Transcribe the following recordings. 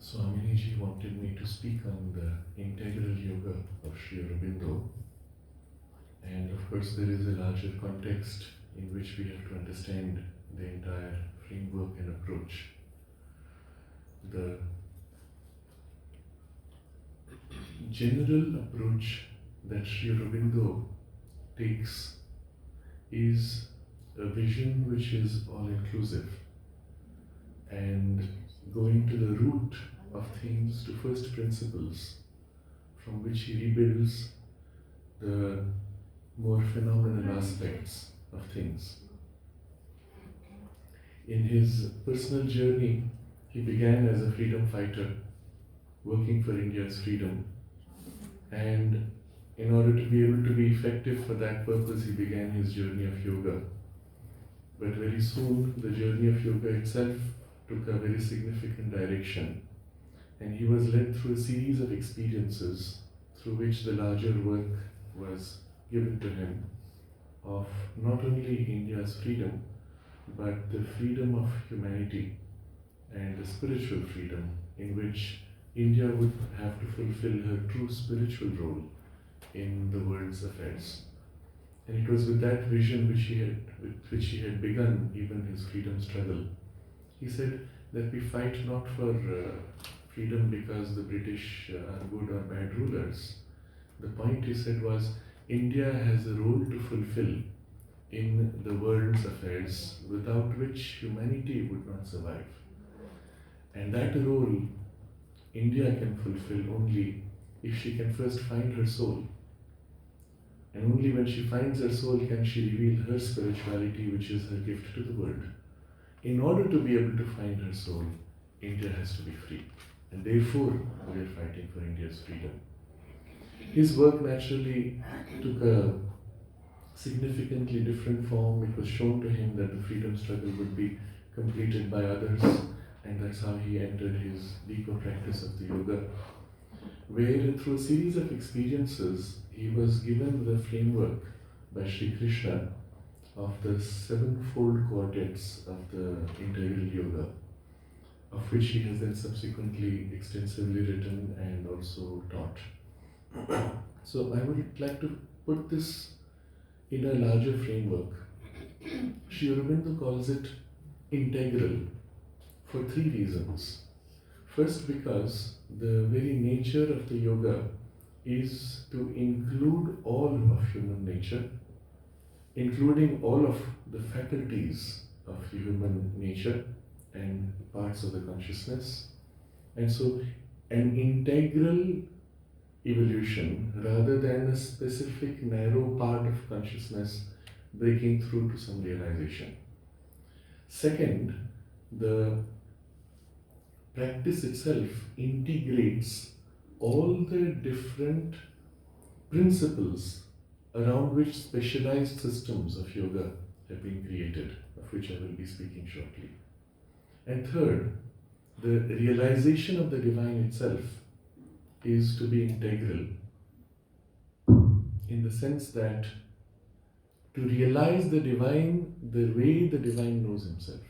Swamiji wanted me to speak on the integral yoga of Sri Aurobindo, and of course there is a larger context in which we have to understand the entire framework and approach. The general approach that Sri Aurobindo takes is a vision which is all-inclusive and going to the root of things, to first principles, from which he rebuilds the more phenomenal aspects of things. In his personal journey, he began as a freedom fighter, working for India's freedom, and in order to be able to be effective for that purpose, he began his journey of yoga. But very soon, the journey of yoga itself took a very significant direction, and he was led through a series of experiences through which the larger work was given to him of not only India's freedom, but the freedom of humanity and the spiritual freedom in which India would have to fulfill her true spiritual role in the world's affairs. And it was with that vision with which he had begun even his freedom struggle. He said that we fight not for freedom because the British are good or bad rulers. The point, he said, was India has a role to fulfill in the world's affairs without which humanity would not survive. And that role India can fulfill only if she can first find her soul. And only when she finds her soul can she reveal her spirituality, which is her gift to the world. In order to be able to find her soul, India has to be free. And therefore, we are fighting for India's freedom. His work naturally took a significantly different form. It was shown to him that the freedom struggle would be completed by others, and that's how he entered his deeper practice of the yoga, where through a series of experiences, he was given the framework by Sri Krishna of the sevenfold quartets of the integral yoga, of which he has then subsequently extensively written and also taught. So I would like to put this in a larger framework. Sri Aurobindo calls it integral for three reasons. First, because the very nature of the yoga is to include all of human nature, including all of the faculties of human nature and parts of the consciousness. And so an integral evolution rather than a specific narrow part of consciousness breaking through to some realization. Second, the practice itself integrates all the different principles around which specialized systems of yoga have been created, of which I will be speaking shortly. And third, the realization of the divine itself is to be integral, in the sense that to realize the divine the way the divine knows himself,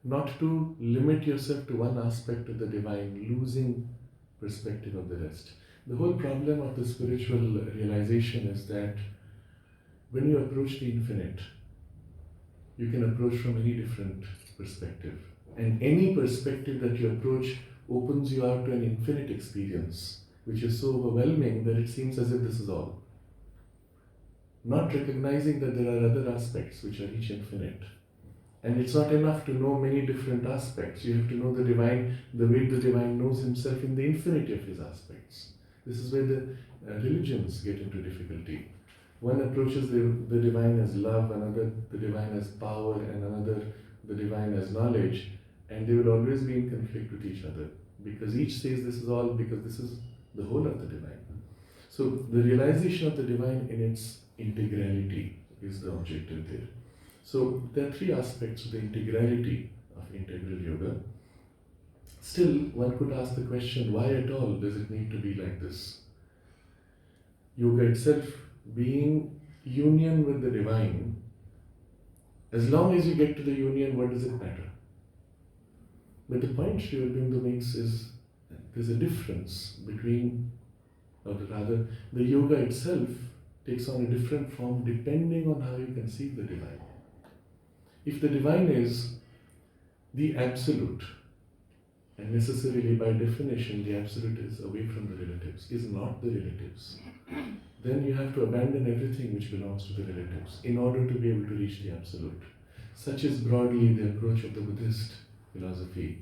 not to limit yourself to one aspect of the divine, losing perspective of the rest. The whole problem of the spiritual realization is that when you approach the infinite, you can approach from any different perspective. And any perspective that you approach opens you out to an infinite experience, which is so overwhelming that it seems as if this is all. Not recognizing that there are other aspects which are each infinite. And it's not enough to know many different aspects. You have to know the divine, the way the divine knows himself in the infinity of his aspects. This is where the religions get into difficulty. One approaches the divine as love, another the divine as power, and another the divine as knowledge, and they will always be in conflict with each other, because each says this is all, because this is the whole of the divine. So the realization of the divine in its integrality is the objective there. So there are three aspects of the integrality of integral yoga. Still, one could ask the question, why at all does it need to be like this? Yoga itself being union with the divine, as long as you get to the union, what does it matter? But the point Sri Aurobindo makes is that there's a difference between, or rather, the yoga itself takes on a different form depending on how you conceive the divine. If the divine is the absolute, and necessarily by definition the absolute is away from the relatives, is not the relatives, then you have to abandon everything which belongs to the relatives in order to be able to reach the absolute. Such is broadly the approach of the Buddhist philosophy,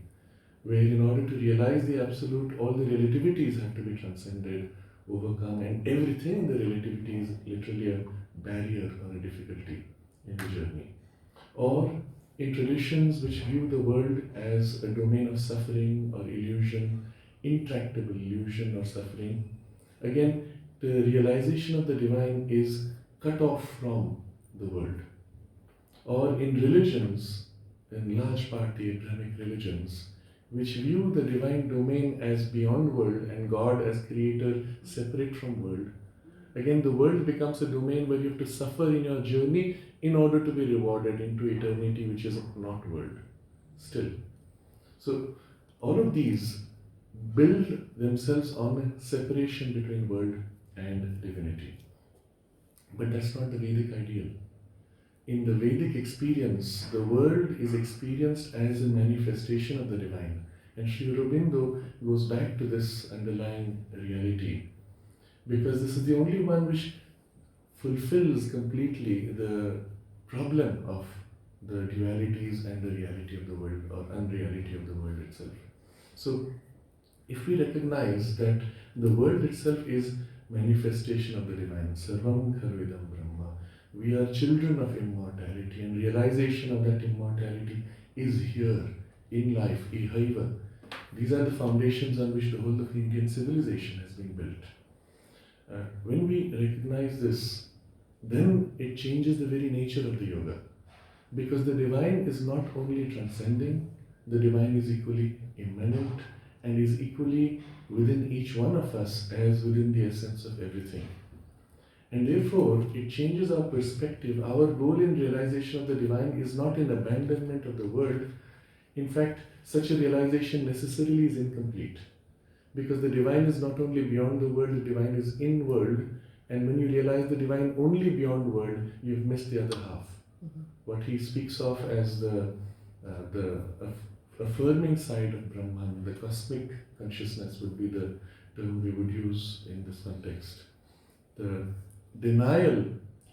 where in order to realize the absolute, all the relativities have to be transcended, overcome, and everything in the relativity is literally a barrier or a difficulty in the journey. Or in traditions which view the world as a domain of suffering or illusion, intractable illusion or suffering, again, the realization of the divine is cut off from the world. Or in religions, in large part the Abrahamic religions, which view the divine domain as beyond world and God as creator separate from world, again the world becomes a domain where you have to suffer in your journey in order to be rewarded into eternity, which is not world still. So all of these build themselves on a separation between world and divinity. But that's not the Vedic ideal. In the Vedic experience, the world is experienced as a manifestation of the divine. And Sri Aurobindo goes back to this underlying reality, because this is the only one which fulfills completely the problem of the dualities and the reality of the world, or unreality of the world itself. So, if we recognize that the world itself is manifestation of the divine, Sarvam Kharvidam Brahma, we are children of immortality, and realization of that immortality is here in life, ihaiva. These are the foundations on which the whole of Indian civilization has been built. When we recognize this, then it changes the very nature of the yoga. Because the divine is not only transcending, the divine is equally immanent and is equally within each one of us as within the essence of everything. And therefore, it changes our perspective. Our goal in realization of the divine is not in abandonment of the world. In fact, such a realization necessarily is incomplete. Because the divine is not only beyond the world, the divine is in world. And when you realize the divine only beyond world, you've missed the other half. Mm-hmm. What he speaks of as the affirming side of Brahman, the cosmic consciousness would be the term we would use in this context. The denial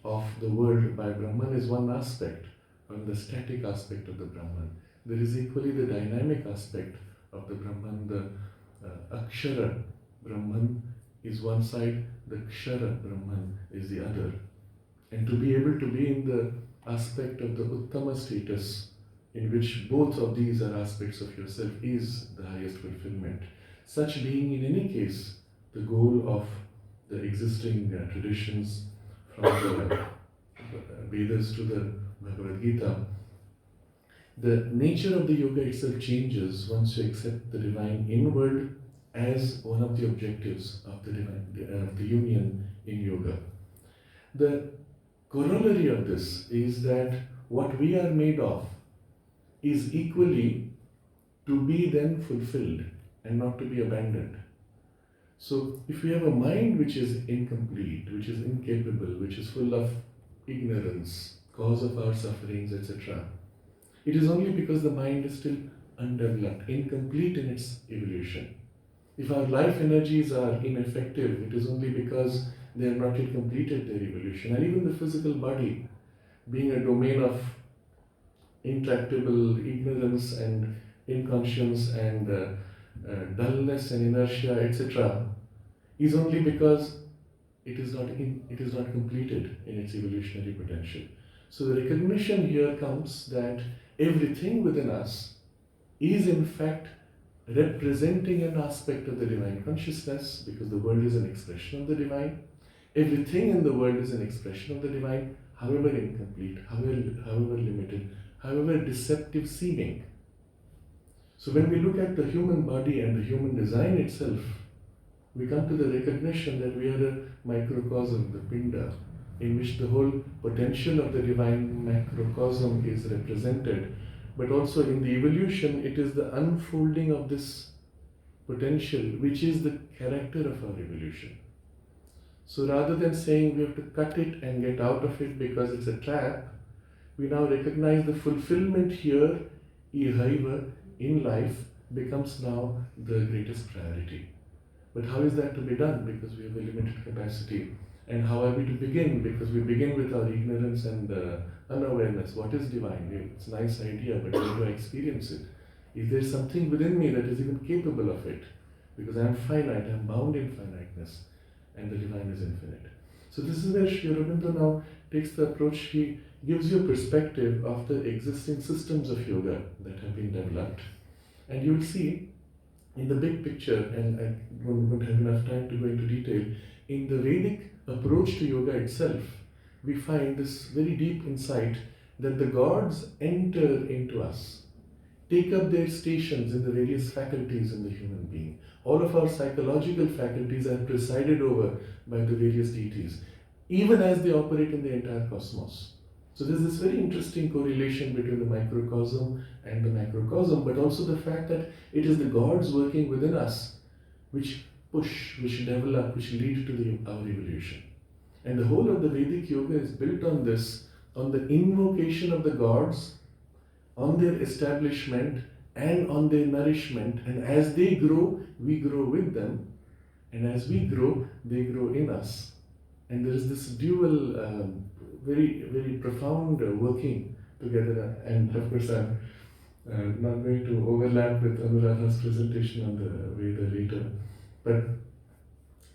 of the world by Brahman is one aspect, or the static aspect of the Brahman. There is equally the dynamic aspect of the Brahman. The Akshara Brahman is one side, the Kshara Brahman is the other. And to be able to be in the aspect of the Uttama status, in which both of these are aspects of yourself, is the highest fulfillment. Such being in any case the goal of the existing traditions, from the Vedas to the Bhagavad Gita. The nature of the yoga itself changes once you accept the divine inward as one of the objectives of the divine, the union in yoga. The corollary of this is that what we are made of is equally to be then fulfilled and not to be abandoned. So if we have a mind which is incomplete, which is incapable, which is full of ignorance, cause of our sufferings, etc., it is only because the mind is still undeveloped, incomplete in its evolution. If our life energies are ineffective, it is only because they have not yet completed their evolution. And even the physical body, being a domain of intractable ignorance and inconscience and dullness and inertia, etc., is only because it is not completed in its evolutionary potential. So the recognition here comes that everything within us is in fact representing an aspect of the divine consciousness, because the world is an expression of the divine. Everything in the world is an expression of the divine, however incomplete, however limited, however deceptive seeming. So when we look at the human body and the human design itself, we come to the recognition that we are a microcosm, the pinda, in which the whole potential of the divine macrocosm is represented but also in the evolution, it is the unfolding of this potential which is the character of our evolution. So rather than saying we have to cut it and get out of it because it's a trap, we now recognize the fulfillment here, ihaiva, in life becomes now the greatest priority. But how is that to be done? Because we have a limited capacity. And how are we to begin? Because we begin with our ignorance and unawareness. What is divine? It's a nice idea, but how do I experience it? Is there something within me that is even capable of it? Because I am finite, I am bound in finiteness, and the divine is infinite. So this is where Sri Aurobindo now takes the approach. He gives you a perspective of the existing systems of yoga that have been developed. And you will see in the big picture, and I won't have enough time to go into detail, in the Vedic approach to yoga itself, we find this very deep insight that the gods enter into us, take up their stations in the various faculties in the human being. All of our psychological faculties are presided over by the various deities, even as they operate in the entire cosmos. So there's this very interesting correlation between the microcosm and the macrocosm, but also the fact that it is the gods working within us which push, which develop, which lead to our evolution. And the whole of the Vedic yoga is built on this, on the invocation of the gods, on their establishment and on their nourishment. And as they grow, we grow with them. And as we grow, they grow in us. And there is this dual, very, very profound working together. And of course, I'm not going to overlap with Anuradha's presentation on the Veda later. But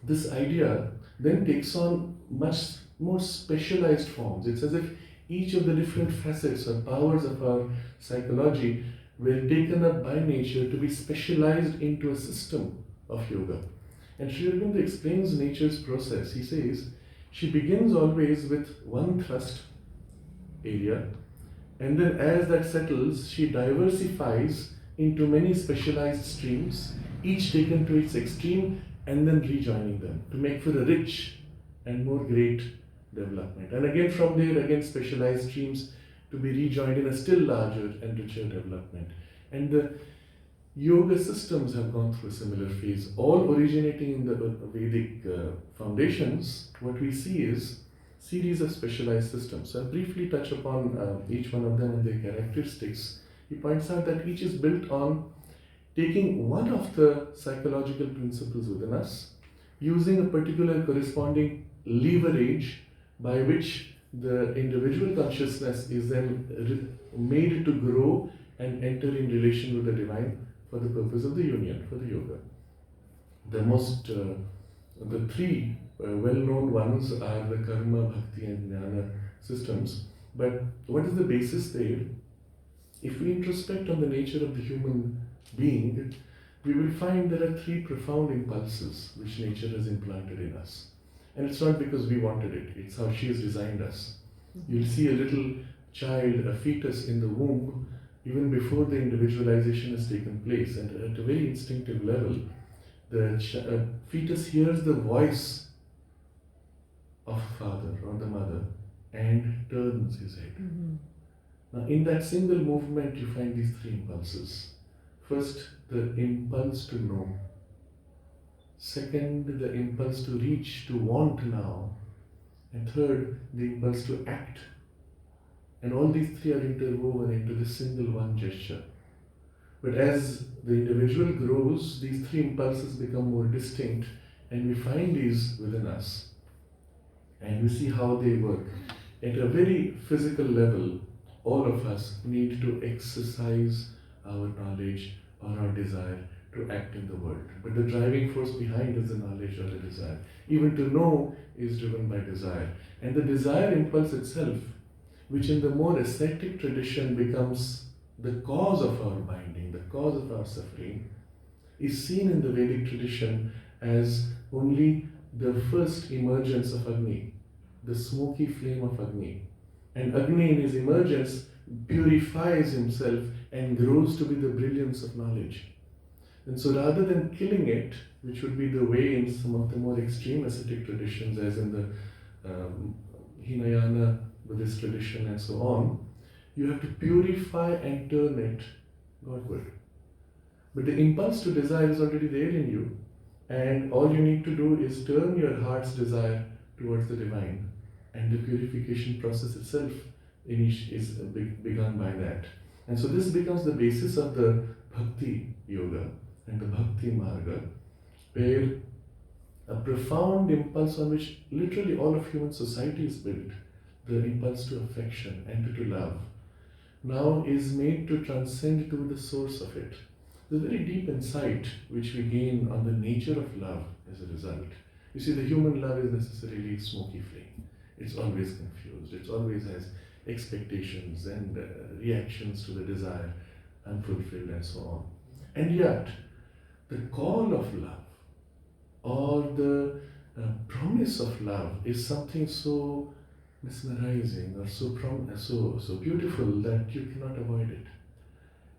this idea then takes on much more specialized forms. It's as if each of the different facets or powers of our psychology were taken up by nature to be specialized into a system of yoga. And Sri Aurobindo explains nature's process. He says, she begins always with one thrust area, and then as that settles, she diversifies into many specialized streams, each taken to its extreme and then rejoining them to make for a rich and more great development. And again from there, again specialized streams to be rejoined in a still larger and richer development. And the yoga systems have gone through a similar phase, all originating in the Vedic foundations. What we see is series of specialized systems. So I'll briefly touch upon each one of them and their characteristics. He points out that each is built on taking one of the psychological principles within us, using a particular corresponding leverage by which the individual consciousness is then made to grow and enter in relation with the divine for the purpose of the union, for the yoga. The three well-known ones are the karma, bhakti and jnana systems. But what is the basis there? If we introspect on the nature of the human being, we will find there are three profound impulses which nature has implanted in us. And it's not because we wanted it, it's how she has designed us. You'll see a little child, a fetus in the womb, even before the individualization has taken place, and at a very instinctive level, the fetus hears the voice of father or the mother and turns his head. Mm-hmm. Now, in that single movement, you find these three impulses. First, the impulse to know. Second, the impulse to reach, to want now. And third, the impulse to act. And all these three are interwoven into this single one gesture. But as the individual grows, these three impulses become more distinct, and we find these within us. And we see how they work. At a very physical level, all of us need to exercise our knowledge or our desire to act in the world. But the driving force behind is the knowledge or the desire. Even to know is driven by desire. And the desire impulse itself, which in the more ascetic tradition becomes the cause of our binding, the cause of our suffering, is seen in the Vedic tradition as only the first emergence of Agni, the smoky flame of Agni. And Agni in his emergence purifies himself and grows to be the brilliance of knowledge. And so rather than killing it, which would be the way in some of the more extreme ascetic traditions, as in the Hinayana Buddhist tradition and so on, You have to purify and turn it Godward. But the impulse to desire is already there in you, and all you need to do is turn your heart's desire towards the divine, and the purification process itself is begun by that. And so this becomes the basis of the Bhakti Yoga and the Bhakti Marga, where a profound impulse on which literally all of human society is built, the impulse to affection and to love, now is made to transcend to the source of it. The very deep insight which we gain on the nature of love as a result. You see, the human love is necessarily smoky flame. It's always confused. It always has expectations and reactions to the desire unfulfilled and so on. And yet, the call of love or the promise of love is something so mesmerizing or so beautiful that you cannot avoid it.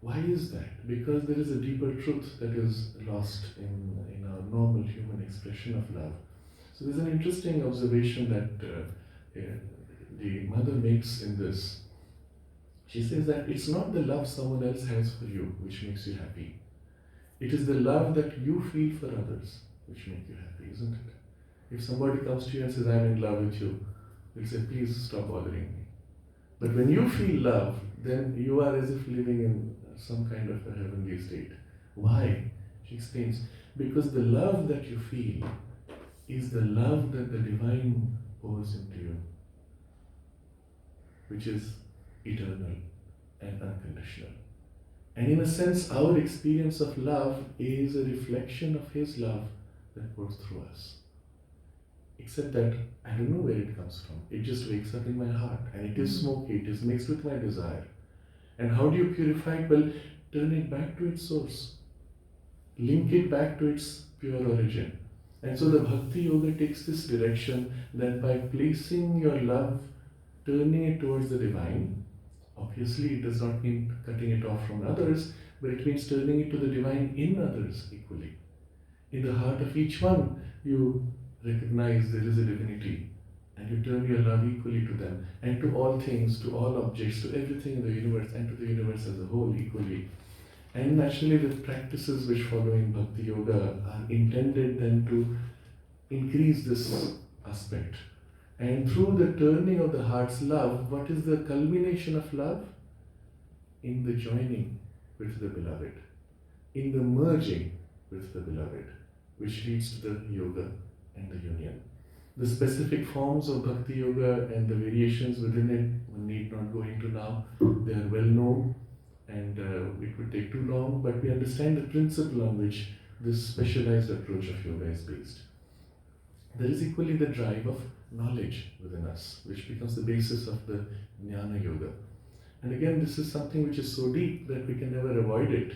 Why is that? Because there is a deeper truth that is lost in our normal human expression of love. So there's an interesting observation that the mother makes in this. She says that it's not the love someone else has for you which makes you happy. It is the love that you feel for others which makes you happy, isn't it? If somebody comes to you and says, I'm in love with you, you'll say, please stop bothering me. But when you feel love, then you are as if living in some kind of a heavenly state. Why? She explains, because the love that you feel is the love that the divine pours into you, which is eternal and unconditional. And in a sense, our experience of love is a reflection of His love that pours through us. Except that I don't know where it comes from. It just wakes up in my heart, and it is smoky, it is mixed with my desire. And how do you purify it? Well, turn it back to its source. Link it back to its pure origin. And so the Bhakti Yoga takes this direction that by placing your love, turning it towards the divine, obviously it does not mean cutting it off from others, but it means turning it to the divine in others equally. In the heart of each one, you recognize there is a divinity, and you turn your love equally to them, and to all things, to all objects, to everything in the universe, and to the universe as a whole equally. And naturally, the practices which follow in Bhakti Yoga are intended then to increase this aspect. And through the turning of the heart's love, what is the culmination of love? In the joining with the beloved, in the merging with the beloved, which leads to the yoga and the union. The specific forms of Bhakti Yoga and the variations within it, one need not go into now. They are well known, and it would take too long, but we understand the principle on which this specialized approach of yoga is based. There is equally the drive of knowledge within us, which becomes the basis of the Jnana Yoga. And again, this is something which is so deep that we can never avoid it.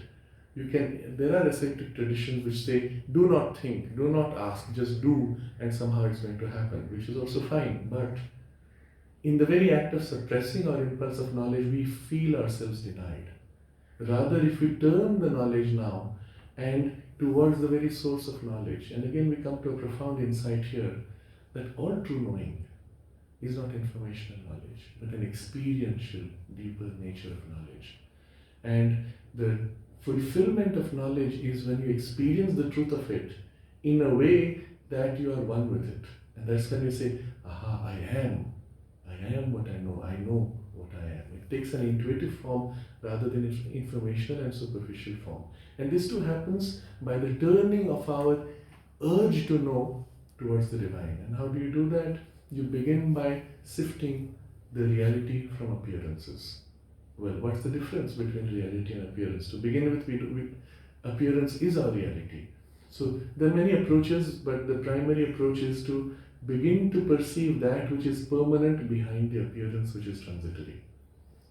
There are ascetic traditions which say, do not think, do not ask, just do, and somehow it's going to happen, which is also fine. But in the very act of suppressing our impulse of knowledge, we feel ourselves denied. Rather, if we turn the knowledge now and towards the very source of knowledge, and again we come to a profound insight here, that all true knowing is not informational knowledge, but an experiential, deeper nature of knowledge. And the fulfillment of knowledge is when you experience the truth of it in a way that you are one with it. And that's when you say, aha, I am what I know what I am. It takes an intuitive form rather than its informational and superficial form. And this too happens by the turning of our urge to know towards the divine. And how do you do that? You begin by sifting the reality from appearances. Well, what's the difference between reality and appearance? To begin with, appearance is our reality. So there are many approaches, but the primary approach is to begin to perceive that which is permanent behind the appearance which is transitory.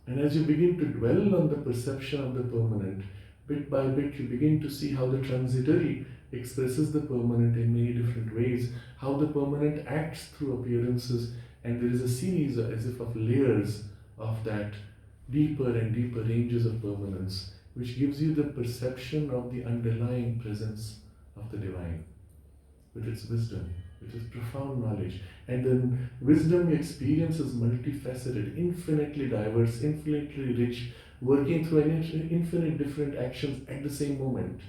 And as you begin to dwell on the perception of the permanent, bit by bit you begin to see how the transitory expresses the permanent in many different ways, how the permanent acts through appearances, and there is a series as if of layers of that deeper and deeper ranges of permanence, which gives you the perception of the underlying presence of the divine with its wisdom, which is profound knowledge. And then wisdom you experience is multifaceted, infinitely diverse, infinitely rich, working through infinite different actions at the same moment.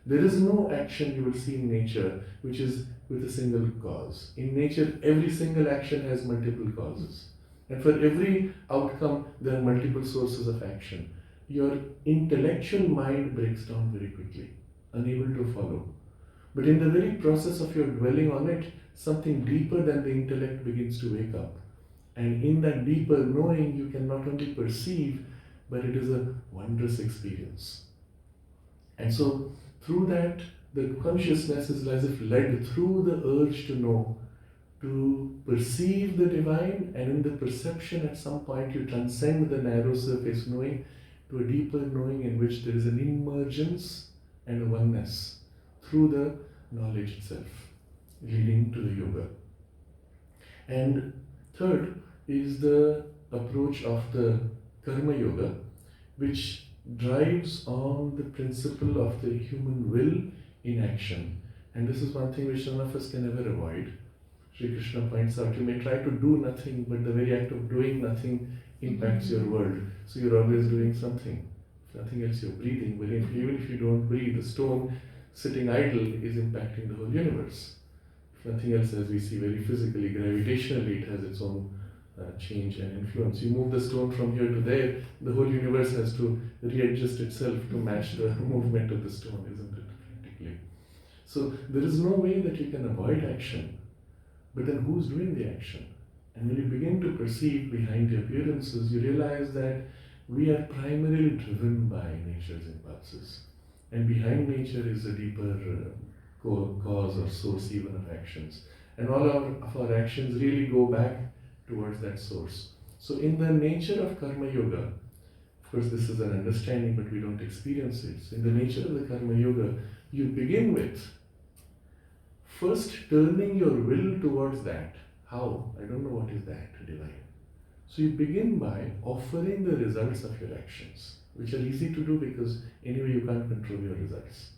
There is no action you will see in nature which is with a single cause. In nature, every single action has multiple causes. And for every outcome, there are multiple sources of action. Your intellectual mind breaks down very quickly, unable to follow. But in the very process of your dwelling on it, something deeper than the intellect begins to wake up. And in that deeper knowing, you can not only perceive, but it is a wondrous experience. And so, through that, the consciousness is as if led through the urge to know, to perceive the divine, and in the perception at some point you transcend the narrow surface knowing to a deeper knowing in which there is an emergence and a oneness through the knowledge itself, leading to the yoga. And third is the approach of the karma yoga, which drives on the principle of the human will in action. And this is one thing which none of us can ever avoid. Sri Krishna points out, you may try to do nothing, but the very act of doing nothing impacts your world. So you're always doing something. If nothing else, you're breathing. But even if you don't breathe, a stone sitting idle is impacting the whole universe. If nothing else, as we see very physically, gravitationally, it has its own change and influence. You move the stone from here to there, the whole universe has to readjust itself to match the movement of the stone, isn't it, practically? So there is no way that you can avoid action. But then who's doing the action? And when you begin to perceive behind the appearances, you realize that we are primarily driven by nature's impulses. And behind nature is a deeper cause or source even of actions. And all of our actions really go back towards that source. So in the nature of karma yoga, of course this is an understanding but we don't experience it. So in the nature of the karma yoga, you begin with first turning your will towards that. How? I don't know what is that divine. So you begin by offering the results of your actions, which are easy to do because anyway you can't control your results.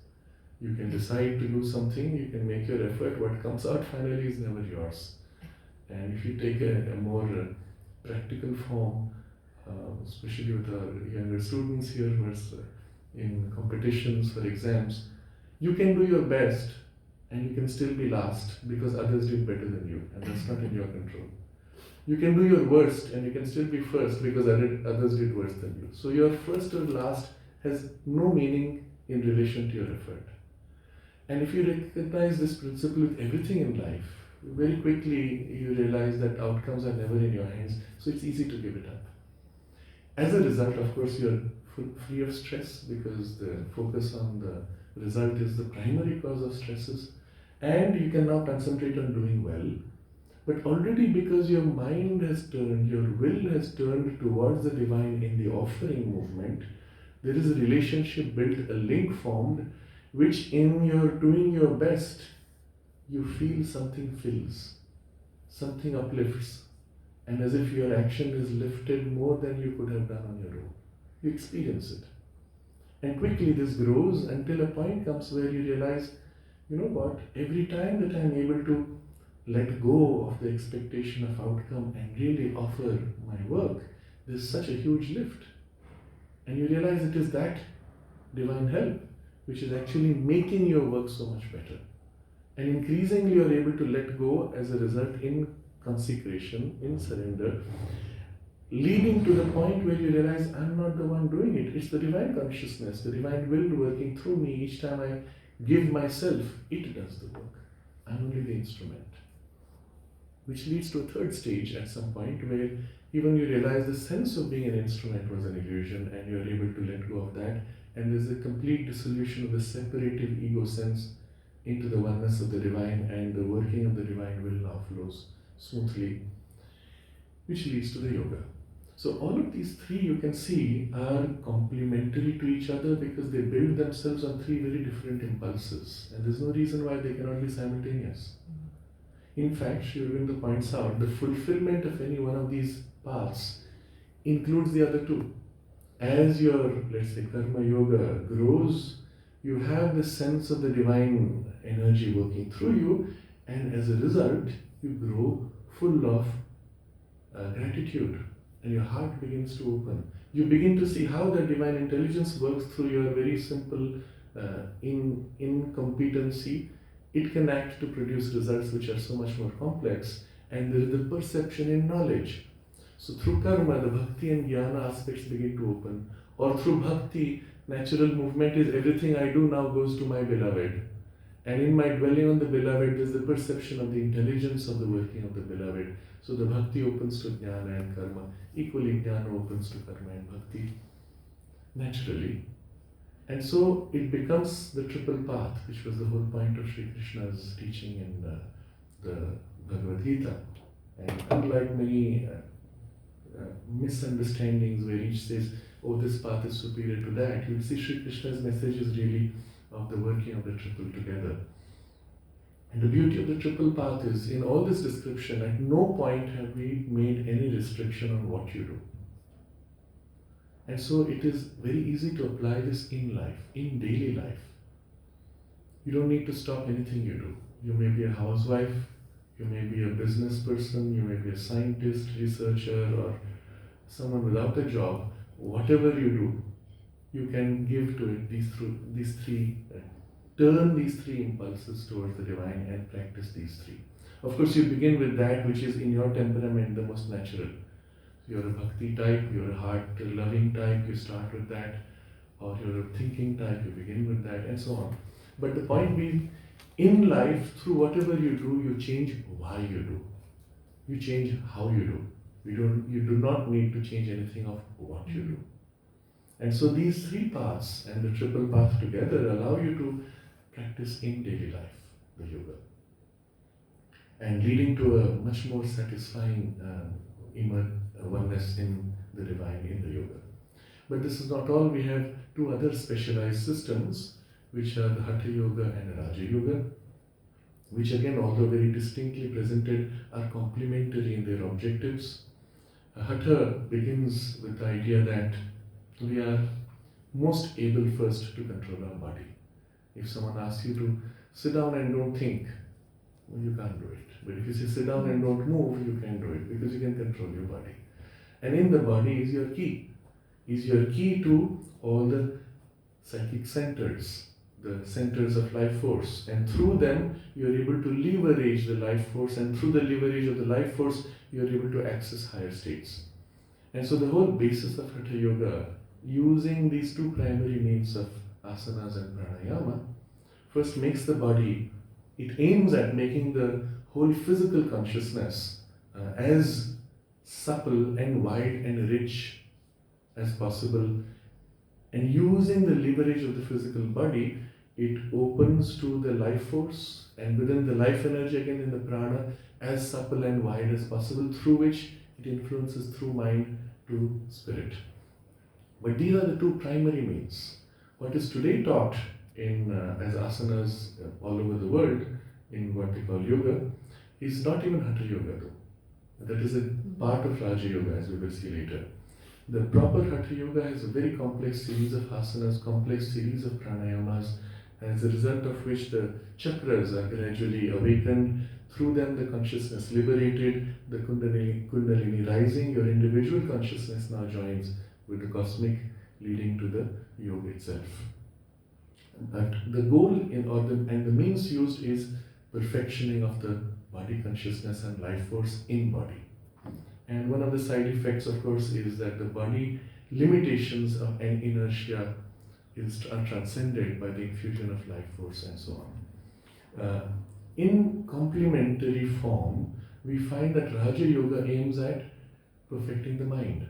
You can decide to do something, you can make your effort, what comes out finally is never yours. And if you take a more practical form, especially with our younger students here who are in competitions for exams, you can do your best and you can still be last because others did better than you, and that's not in your control. You can do your worst and you can still be first because others did worse than you. So your first or last has no meaning in relation to your effort. And if you recognize this principle with everything in life, very quickly you realize that outcomes are never in your hands, so it's easy to give it up. As a result, of course, you're free of stress because the focus on the result is the primary cause of stresses, and you can now concentrate on doing well. But already because your mind has turned, your will has turned towards the divine in the offering movement, there is a relationship built, a link formed, which in your doing your best, you feel something fills, something uplifts, and as if your action is lifted more than you could have done on your own. You experience it. And quickly this grows until a point comes where you realize, you know what, every time that I'm able to let go of the expectation of outcome and really offer my work, there's such a huge lift. And you realize it is that divine help which is actually making your work so much better. And increasingly you're able to let go as a result in consecration, in surrender, leading to the point where you realize I'm not the one doing it. It's the divine consciousness, the divine will working through me. Each time I give myself, it does the work. I'm only the instrument. Which leads to a third stage at some point where even you realize the sense of being an instrument was an illusion and you're able to let go of that, and there's a complete dissolution of the separative ego sense into the oneness of the divine, and the working of the divine will now flows smoothly, which leads to the yoga. So all of these three you can see are complementary to each other because they build themselves on three very different impulses, and there's no reason why they cannot be simultaneous. In fact, Sri Aurobindo points out the fulfillment of any one of these paths includes the other two. As your, let's say, karma yoga grows, you have the sense of the divine energy working through you, And as a result, you grow full of gratitude, and your heart begins to open. You begin to see how the divine intelligence works through your very simple incompetency. It can act to produce results which are so much more complex, and there is the perception in knowledge. So through karma, the bhakti and jnana aspects begin to open. Or through bhakti, natural movement is everything I do now goes to my beloved. And in my dwelling on the beloved, there is the perception of the intelligence of the working of the beloved. So the bhakti opens to jnana and karma. Equally, jnana opens to karma and bhakti naturally. And so it becomes the triple path, which was the whole point of Sri Krishna's teaching in the Bhagavad Gita. And unlike many misunderstandings where each says, oh, this path is superior to that, you will see Sri Krishna's message is really of the working of the triple together. And the beauty of the triple path is, in all this description, at no point have we made any restriction on what you do. And so it is very easy to apply this in life, in daily life. You don't need to stop anything you do. You may be a housewife, you may be a business person, you may be a scientist, researcher, or someone without a job. Whatever you do, you can give to it turn these three impulses towards the divine and practice these three. Of course, you begin with that which is in your temperament the most natural. You're a bhakti type, you're a heart-loving type, you start with that. Or you're a thinking type, you begin with that, and so on. But the point being, in life, through whatever you do, you change why you do. You change how you do. You do not need to change anything of what you do. And so these three paths and the triple path together allow you to practice in daily life, the yoga. And leading to a much more satisfying oneness in the divine, in the yoga. But this is not all. We have two other specialized systems, which are the Hatha Yoga and Raja Yoga, which again, although very distinctly presented, are complementary in their objectives. Hatha begins with the idea that we are most able first to control our body. If someone asks you to sit down and don't think, well, you can't do it. But if you say sit down and don't move, you can do it because you can control your body. And in the body is your key. Is your key to all the psychic centers, the centers of life force. And through them, you are able to leverage the life force, and through the leverage of the life force, you are able to access higher states. And so the whole basis of Hatha Yoga, using these two primary means of asanas and pranayama, first makes the body, it aims at making the whole physical consciousness as supple and wide and rich as possible. And using the leverage of the physical body, it opens to the life force, and within the life energy again in the prana, as supple and wide as possible, through which it influences through mind to spirit. But these are the two primary means. What is today taught in as asanas all over the world in what they call yoga is not even Hatha Yoga though. That is a part of Raja Yoga, as we will see later. The proper Hatha Yoga has a very complex series of asanas, complex series of pranayamas, as a result of which the chakras are gradually awakened. Through them the consciousness liberated, the kundalini rising, your individual consciousness now joins with the cosmic, leading to the yoga itself. But the goal and the means used is perfectioning of the body consciousness and life force in body. And one of the side effects, of course, is that the body limitations and inertia are transcended by the infusion of life force and so on. In complementary form, we find that Raja Yoga aims at perfecting the mind.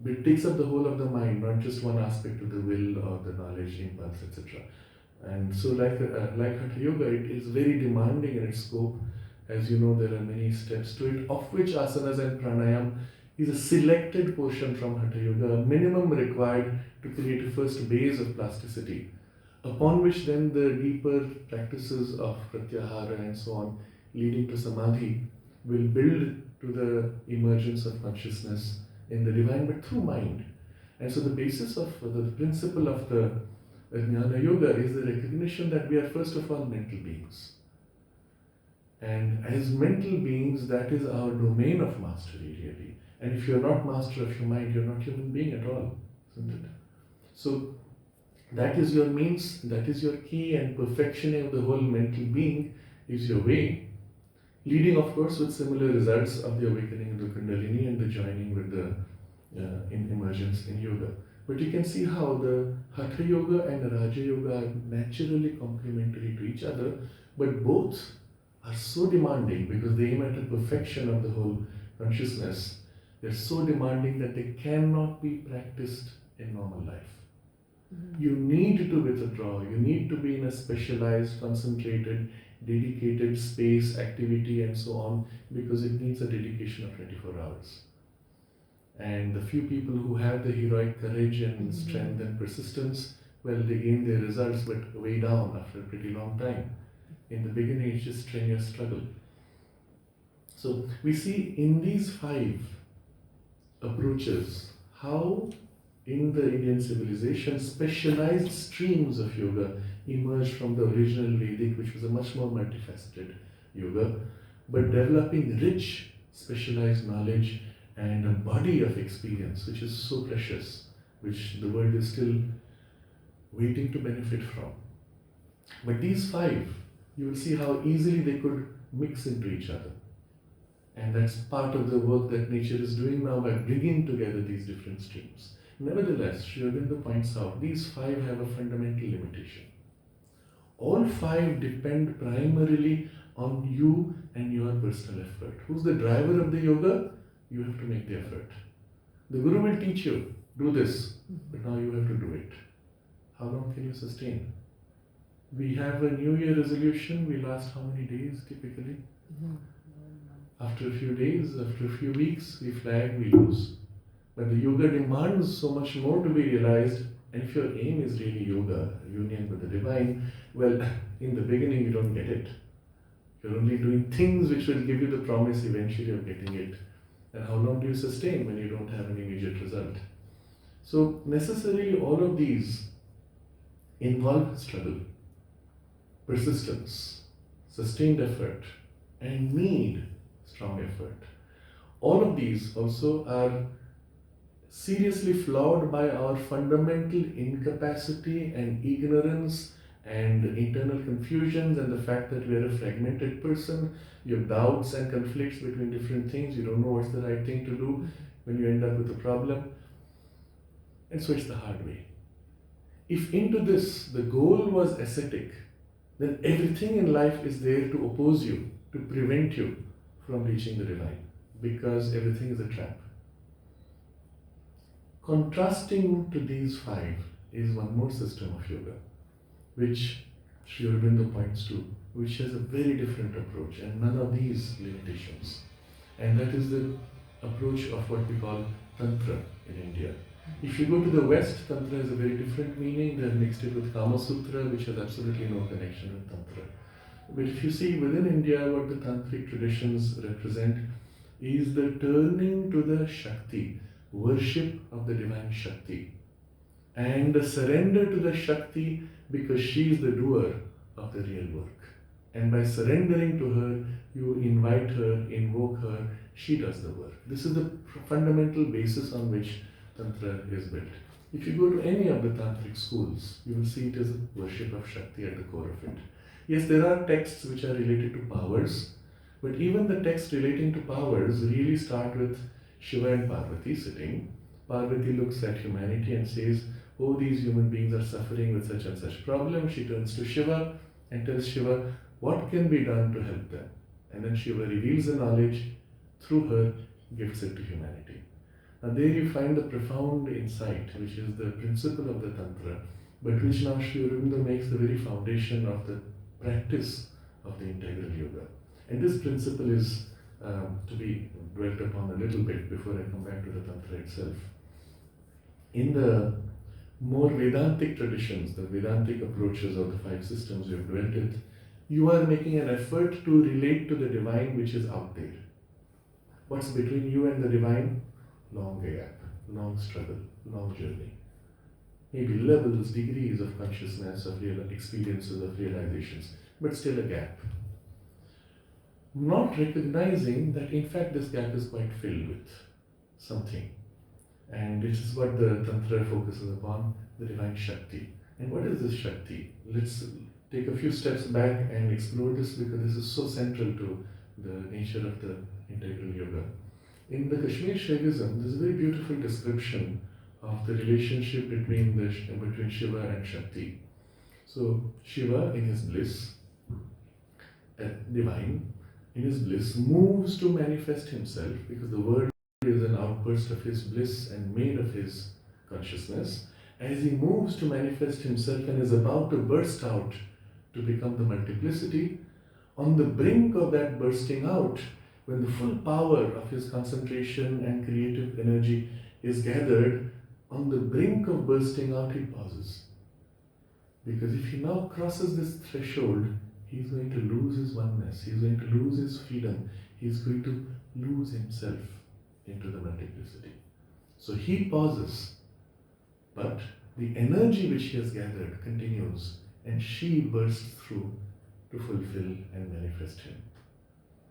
It takes up the whole of the mind, not just one aspect of the will or the knowledge, impulse, etc. And so like Hatha Yoga, it is very demanding in its scope. As you know, there are many steps to it, of which asanas and pranayam is a selected portion from Hatha Yoga, a minimum required to create a first base of plasticity, upon which then the deeper practices of pratyahara and so on, leading to samadhi, will build to the emergence of consciousness in the divine, but through mind. And so the basis of the principle of the Jnana Yoga is the recognition that we are first of all mental beings. And as mental beings, that is our domain of mastery, really. And if you're not master of your mind, you're not human being at all, isn't it? So that is your means, that is your key, and perfectioning of the whole mental being is your way, leading, of course, with similar results of the awakening of the Kundalini and the joining with the emergence in yoga. But you can see how the Hatha Yoga and the Raja Yoga are naturally complementary to each other, but both are so demanding because they aim at the perfection of the whole consciousness. They're so demanding that they cannot be practiced in normal life. You need to withdraw, you need to be in a specialized, concentrated, dedicated space, activity, and so on, because it needs a dedication of 24 hours. And the few people who have the heroic courage and strength and persistence, well, they gain their results, but way down after a pretty long time. In the beginning, it's just strenuous struggle. So we see in these 5 approaches how in the Indian civilization specialized streams of yoga emerged from the original Vedic, which was a much more multifaceted yoga, but developing rich specialized knowledge and a body of experience which is so precious, which the world is still waiting to benefit from. But these 5, you will see how easily they could mix into each other. And that's part of the work that nature is doing now by bringing together these different streams. Nevertheless, Sri Aurobindo points out these 5 have a fundamental limitation. All 5 depend primarily on you and your personal effort. Who's the driver of the yoga? You have to make the effort. The Guru will teach you, do this, but now you have to do it. How long can you sustain? We have a New Year resolution, we last how many days typically? After a few days, after a few weeks, we flag, we lose. But the yoga demands so much more to be realized, and if your aim is really yoga, union with the divine, well, in the beginning you don't get it. You're only doing things which will give you the promise eventually of getting it. And how long do you sustain when you don't have an immediate result? So necessarily all of these involve struggle, persistence, sustained effort, and need strong effort. All of these also are seriously flawed by our fundamental incapacity and ignorance and internal confusions and the fact that we are a fragmented person. You have doubts and conflicts between different things. You don't know what's the right thing to do when you end up with a problem. And so it's the hard way. If into this the goal was ascetic, then everything in life is there to oppose you, to prevent you from reaching the divine, because everything is a trap. Contrasting to these 5 is one more system of yoga, which Sri Aurobindo points to, which has a very different approach and none of these limitations. And that is the approach of what we call Tantra in India. If you go to the West, Tantra has a very different meaning. They have mixed it with Kama Sutra, which has absolutely no connection with Tantra. But if you see within India, what the Tantric traditions represent is the turning to the Shakti, worship of the divine Shakti, and the surrender to the Shakti because she is the doer of the real work. And by surrendering to her, you invite her, invoke her, she does the work. This is the fundamental basis on which Tantra is built. If you go to any of the Tantric schools, you will see it as a worship of Shakti at the core of it. Yes, there are texts which are related to powers, but even the texts relating to powers really start with Shiva and Parvati sitting. Parvati looks at humanity and says, oh, these human beings are suffering with such and such problem. She turns to Shiva and tells Shiva, what can be done to help them? And then Shiva reveals the knowledge, through her gives it to humanity. Now there you find the profound insight, which is the principle of the Tantra, but which now Sri Aurobindo makes the very foundation of the practice of the integral yoga. And this principle is to be dwelt upon a little bit before I come back to the Tantra itself. In the more Vedantic traditions, the Vedantic approaches of the 5 systems we have dwelt with, you are making an effort to relate to the divine which is out there. What's between you and the divine? Long gap, long struggle, long journey. Maybe levels, degrees of consciousness, of real experiences, of realizations, but still a gap. not recognizing that in fact this gap is quite filled with something. And this is what the Tantra focuses upon, the divine Shakti. And what is this Shakti? Let's take a few steps back and explore this, because this is so central to the nature of the integral yoga. In the Kashmir Shaivism, there's a very beautiful description of the relationship between Shiva and Shakti. So Shiva in his bliss, divine, in his bliss, moves to manifest himself, because the word is an outburst of his bliss and made of his consciousness. As he moves to manifest himself and is about to burst out to become the multiplicity, on the brink of that bursting out, when the full power of his concentration and creative energy is gathered, on the brink of bursting out, he pauses. Because if he now crosses this threshold, he's going to lose his oneness, he's going to lose his freedom, he's going to lose himself into the multiplicity. So he pauses, but the energy which he has gathered continues, and she bursts through to fulfill and manifest him.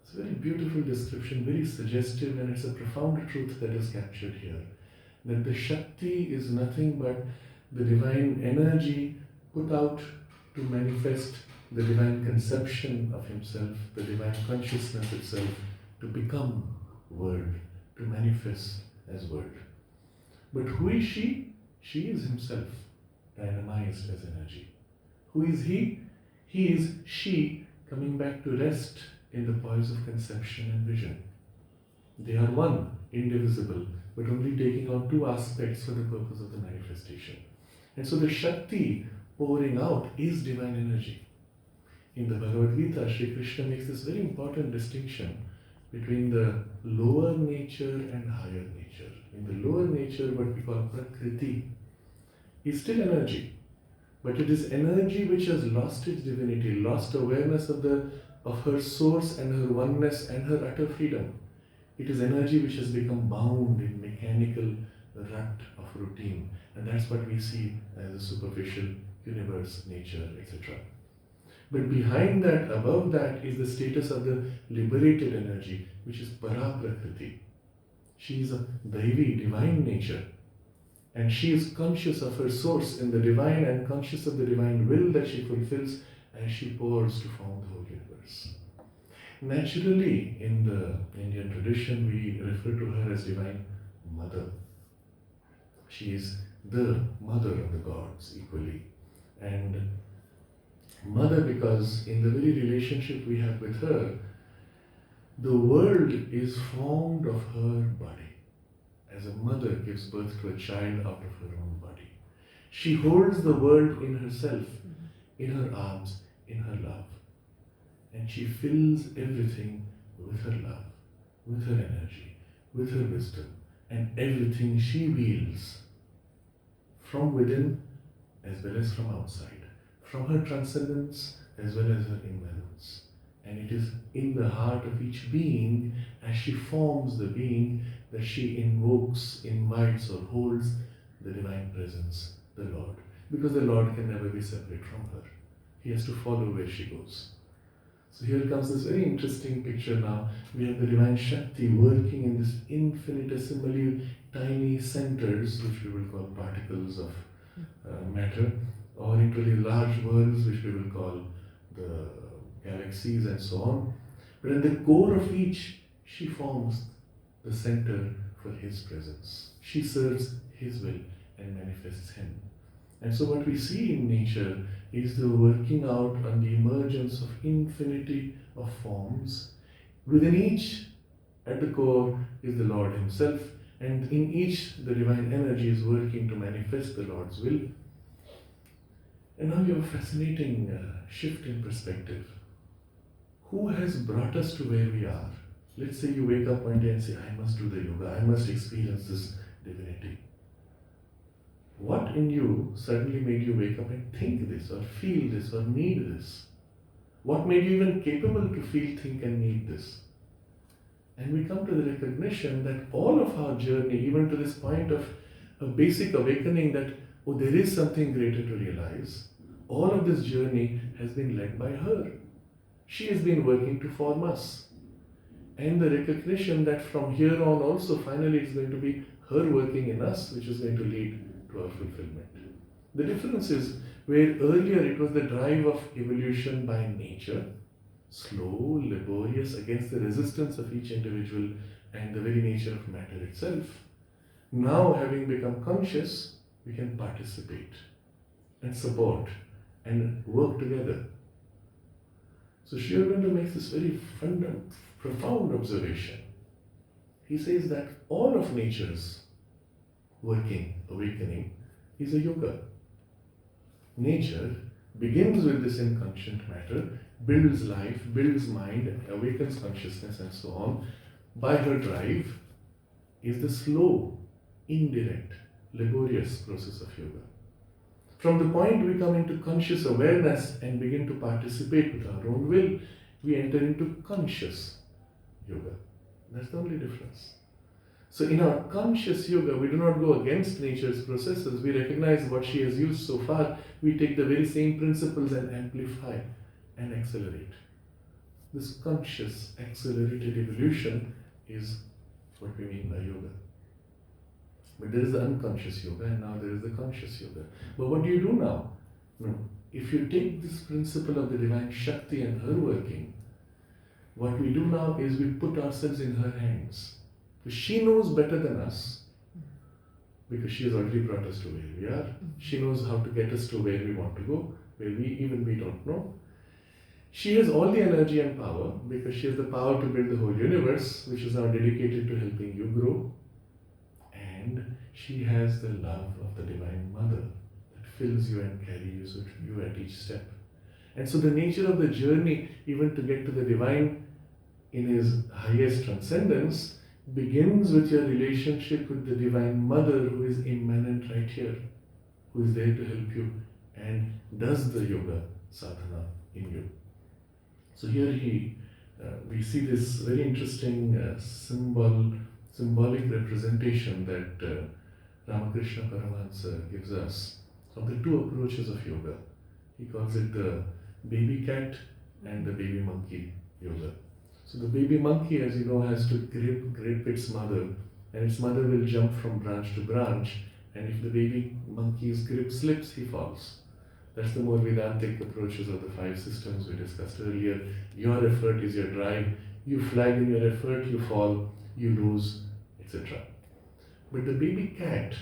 It's a very beautiful description, very suggestive, and it's a profound truth that is captured here. That the Shakti is nothing but the divine energy put out to manifest the divine conception of himself, the divine consciousness itself, to become world, to manifest as world. But who is she? She is himself, dynamized as energy. Who is he? He is she coming back to rest in the poise of conception and vision. They are one, indivisible, but only taking on two aspects for the purpose of the manifestation. And so the Shakti pouring out is divine energy. In the Bhagavad Gita, Sri Krishna makes this very important distinction between the lower nature and higher nature. In the lower nature, what we call Prakriti is still energy, but it is energy which has lost its divinity, lost awareness of her source and her oneness and her utter freedom. It is energy which has become bound in mechanical rut of routine, and that's what we see as a superficial universe, nature, etc. But behind that, above that, is the status of the liberated energy, which is Para-Prakriti. She is a Daivi, divine nature, and she is conscious of her source in the divine and conscious of the divine will that she fulfills as she pours to form the whole universe. Naturally, in the Indian tradition, we refer to her as Divine Mother. She is the mother of the gods equally. And mother, because in the very relationship we have with her, the world is formed of her body. As a mother gives birth to a child out of her own body, she holds the world in herself, in her arms, in her love. And she fills everything with her love, with her energy, with her wisdom, and everything she wields from within as well as from outside, from her transcendence as well as her immanence. And it is in the heart of each being, as she forms the being, that she invokes, invites, or holds the divine presence, the Lord. Because the Lord can never be separate from her. He has to follow where she goes. So here comes this very interesting picture now. We have the divine Shakti working in this infinitesimally tiny centers, which we will call particles of matter, or into the large worlds, which we will call the galaxies and so on. But at the core of each, she forms the center for His presence. She serves His will and manifests Him. And so what we see in nature is the working out and the emergence of infinity of forms. Within each, at the core, is the Lord Himself, and in each the divine energy is working to manifest the Lord's will. And now you have a fascinating shift in perspective. Who has brought us to where we are? Let's say you wake up one day and say, I must do the yoga, I must experience this divinity. What in you suddenly made you wake up and think this, or feel this, or need this? What made you even capable to feel, think, and need this? And we come to the recognition that all of our journey, even to this point of a basic awakening that, oh, there is something greater to realize, all of this journey has been led by her. She has been working to form us. and the recognition that from here on also finally it's going to be her working in us which is going to lead to our fulfillment. The difference is where earlier it was the drive of evolution by nature, slow, laborious, against the resistance of each individual and the very nature of matter itself. Now, having become conscious, we can participate and support and work together. So Sri Aurobindo makes this very profound observation. He says that all of nature's working, awakening, is a yoga. Nature begins with this inconscient matter, builds life, builds mind, awakens consciousness and so on. By her drive is the slow, indirect, laborious process of yoga. From the point we come into conscious awareness and begin to participate with our own will, we enter into conscious yoga. That's the only difference. So in our conscious yoga, we do not go against nature's processes. We recognize what she has used so far. We take the very same principles and amplify and accelerate. This conscious, accelerated evolution is what we mean by yoga. But there is the unconscious yoga and now there is the conscious yoga. But what do you do now? No. If you take this principle of the divine Shakti and her working, what we do now is we put ourselves in her hands. She knows better than us because she has already brought us to where we are. She knows how to get us to where we want to go, where we don't know. She has all the energy and power because she has the power to build the whole universe, which is now dedicated to helping you grow. And she has the love of the Divine Mother that fills you and carries you at each step. And so the nature of the journey, even to get to the Divine in his highest transcendence, begins with your relationship with the Divine Mother who is immanent right here, who is there to help you and does the yoga sadhana in you. So here we see this very interesting symbolic representation that Ramakrishna Paramahansa gives us of the two approaches of yoga. He calls it the baby cat and the baby monkey yoga. So the baby monkey, as you know, has to grip its mother, and its mother will jump from branch to branch, and if the baby monkey's grip slips, he falls. That's the more Vedantic approaches of the 5 systems we discussed earlier. Your effort is your drive. You flag in your effort, you fall, you lose, etc. But the baby cat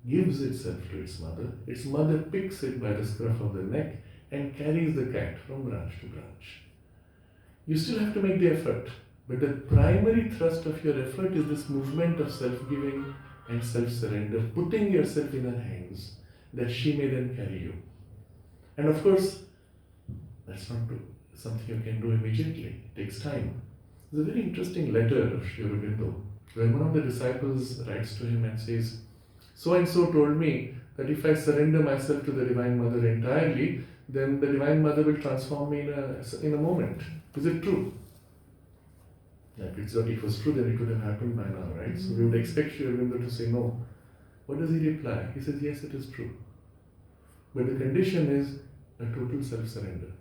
gives itself to its mother picks it by the scruff of the neck and carries the cat from branch to branch. You still have to make the effort, but the primary thrust of your effort is this movement of self-giving and self-surrender, putting yourself in her hands, that she may then carry you. And of course, that's not something you can do immediately. It takes time. There's a very interesting letter of Sri Aurobindo, where one of the disciples writes to him and says, so-and-so told me that if I surrender myself to the Divine Mother entirely, then the Divine Mother will transform me in a moment. Is it true? If it was true, then it would have happened by now, right? So we would expect Sri Aurobindo to say no. What does he reply? He says, yes, it is true. But the condition is a total self-surrender,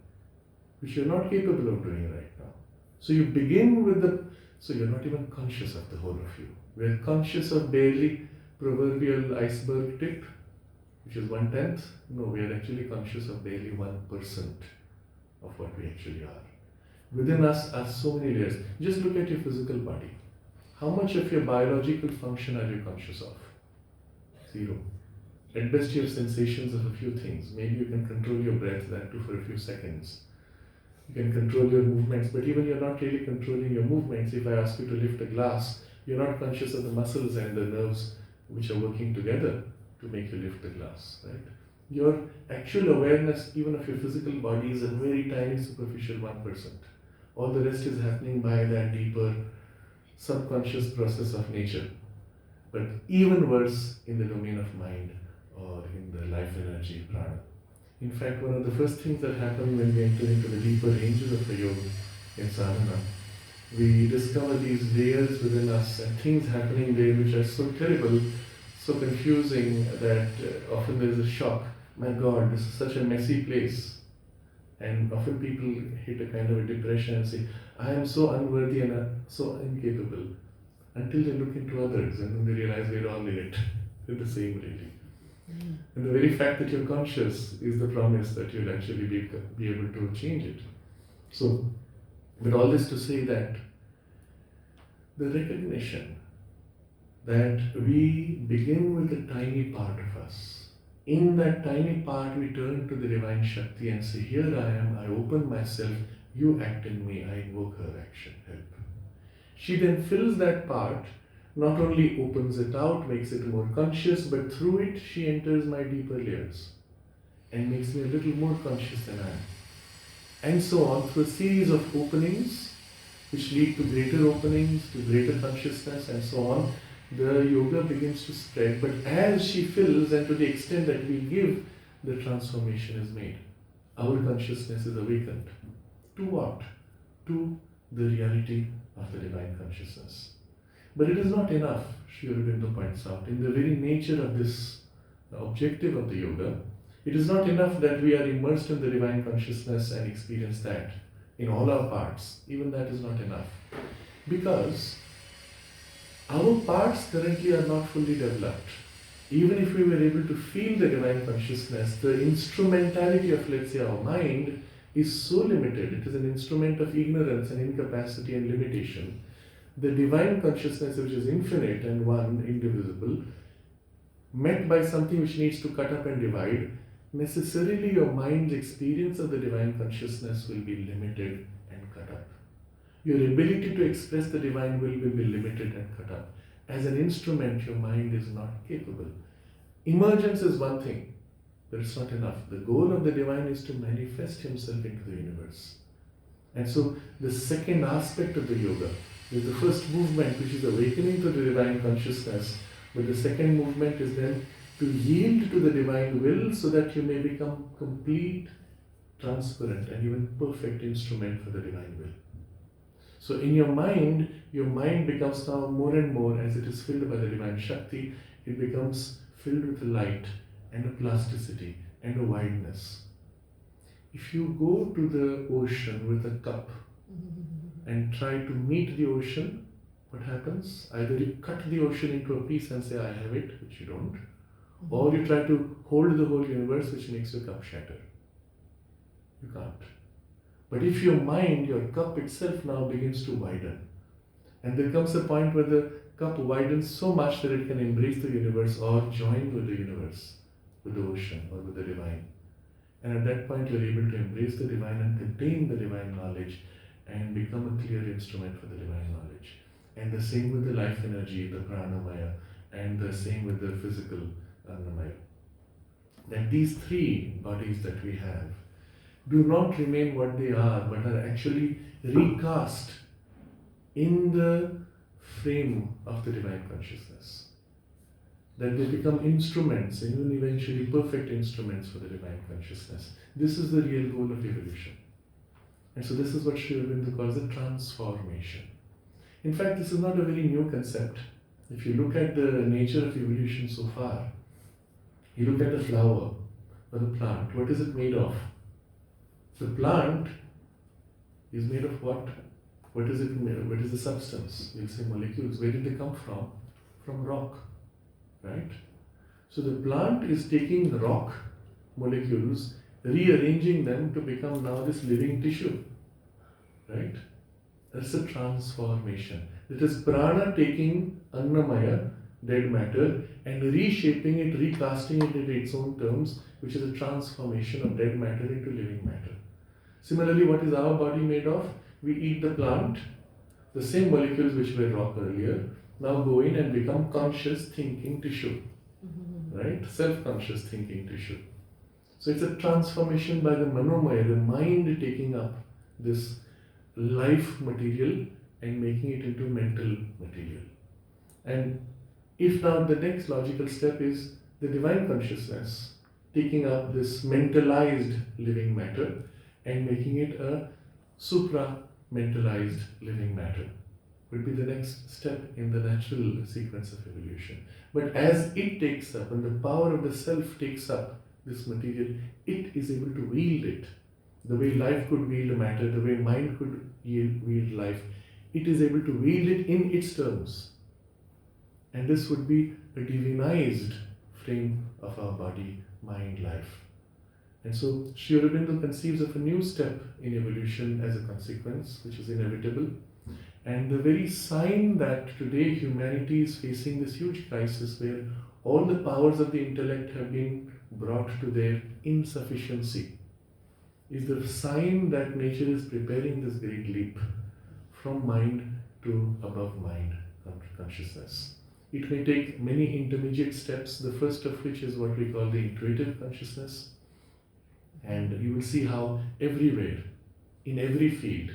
which you're not capable of doing right now. So you begin with so you're not even conscious of the whole of you. We're conscious of barely proverbial iceberg tip, which is 1/10. No, we are actually conscious of barely 1% of what we actually are. Within us are so many layers. Just look at your physical body. How much of your biological function are you conscious of? 0. At best you have sensations of a few things. Maybe you can control your breath, that too for a few seconds. You can control your movements, but even you're not really controlling your movements. If I ask you to lift a glass, you're not conscious of the muscles and the nerves which are working together to make you lift the glass, right? Your actual awareness, even of your physical body, is a very tiny, superficial 1%. All the rest is happening by that deeper, subconscious process of nature. But even worse in the domain of mind or in the life energy, prana. In fact, one of the first things that happen when we enter into the deeper ranges of the yoga in sadhana, we discover these layers within us and things happening there which are so terrible, so confusing that often there is a shock. My God, this is such a messy place. And often people hit a kind of a depression and say, I am so unworthy and so incapable, until they look into others and then they realize we're all in it, in the same really. And the very fact that you're conscious is the promise that you'll actually be able to change it. So, with all this to say that the recognition that we begin with a tiny part of us. In that tiny part, we turn to the Divine Shakti and say, here I am, I open myself, you act in me, I invoke her action, help. She then fills that part, not only opens it out, makes it more conscious, but through it she enters my deeper layers and makes me a little more conscious than I am. And so on, through a series of openings, which lead to greater openings, to greater consciousness, and so on, the yoga begins to spread. But as she fills, and to the extent that we give, the transformation is made. Our consciousness is awakened. To what? To the reality of the divine consciousness. But it is not enough, Sri Aurobindo points out. In the very nature of this objective of the yoga, it is not enough that we are immersed in the divine consciousness and experience that in all our parts. Even that is not enough. Because our parts currently are not fully developed. Even if we were able to feel the divine consciousness, the instrumentality of, let's say, our mind is so limited. It is an instrument of ignorance and incapacity and limitation. The divine consciousness, which is infinite and one, indivisible, met by something which needs to cut up and divide, necessarily your mind's experience of the divine consciousness will be limited and cut up. Your ability to express the divine will be limited and cut up. As an instrument, your mind is not capable. Emergence is one thing, but it's not enough. The goal of the divine is to manifest himself into the universe. And so the second aspect of the yoga is the first movement, which is awakening to the divine consciousness, but the second movement is then to yield to the divine will so that you may become complete, transparent, and even perfect instrument for the divine will. So in your mind becomes now more and more, as it is filled by the divine Shakti, it becomes filled with light and a plasticity and a wideness. If you go to the ocean with a cup and try to meet the ocean, what happens? Either you cut the ocean into a piece and say, I have it, which you don't, or you try to hold the whole universe, which makes your cup shatter. You can't. But if your mind, your cup itself now begins to widen, and there comes a point where the cup widens so much that it can embrace the universe or join with the universe, with the ocean or with the divine. And at that point, you're able to embrace the divine and contain the divine knowledge and become a clear instrument for the divine knowledge. And the same with the life energy, the pranamaya, and the same with the physical annamaya. That these three bodies that we have do not remain what they are, but are actually recast in the frame of the divine consciousness. That they become instruments, and even eventually perfect instruments for the divine consciousness. This is the real goal of evolution. And so this is what Sri Aurobindo calls a transformation. In fact, this is not a very new concept. If you look at the nature of evolution so far, you look at the flower or the plant, what is it made of? The plant is made of what? What is it made of? What is the substance? You'll say molecules. Where did they come from? From rock, right? So the plant is taking rock molecules, rearranging them to become now this living tissue, right? That's a transformation. It is prana taking annamaya, dead matter, and reshaping it, recasting it into its own terms, which is a transformation of dead matter into living matter. Similarly, what is our body made of? We eat the plant, the same molecules which were rock earlier, now go in and become conscious thinking tissue, right? Self-conscious thinking tissue. So it's a transformation by the manomaya, the mind taking up this life material and making it into mental material. And if now the next logical step is the divine consciousness taking up this mentalized living matter and making it a supra-mentalized living matter, would be the next step in the natural sequence of evolution. But as it takes up, and the power of the self takes up this material, it is able to wield it the way life could wield matter, the way mind could wield life, it is able to wield it in its terms. And this would be a divinized frame of our body, mind, life. And so Sri Aurobindo conceives of a new step in evolution as a consequence, which is inevitable. And the very sign that today humanity is facing this huge crisis where all the powers of the intellect have been brought to their insufficiency is the sign that nature is preparing this great leap from mind to above mind consciousness. It may take many intermediate steps, the first of which is what we call the intuitive consciousness. And you will see how everywhere, in every field,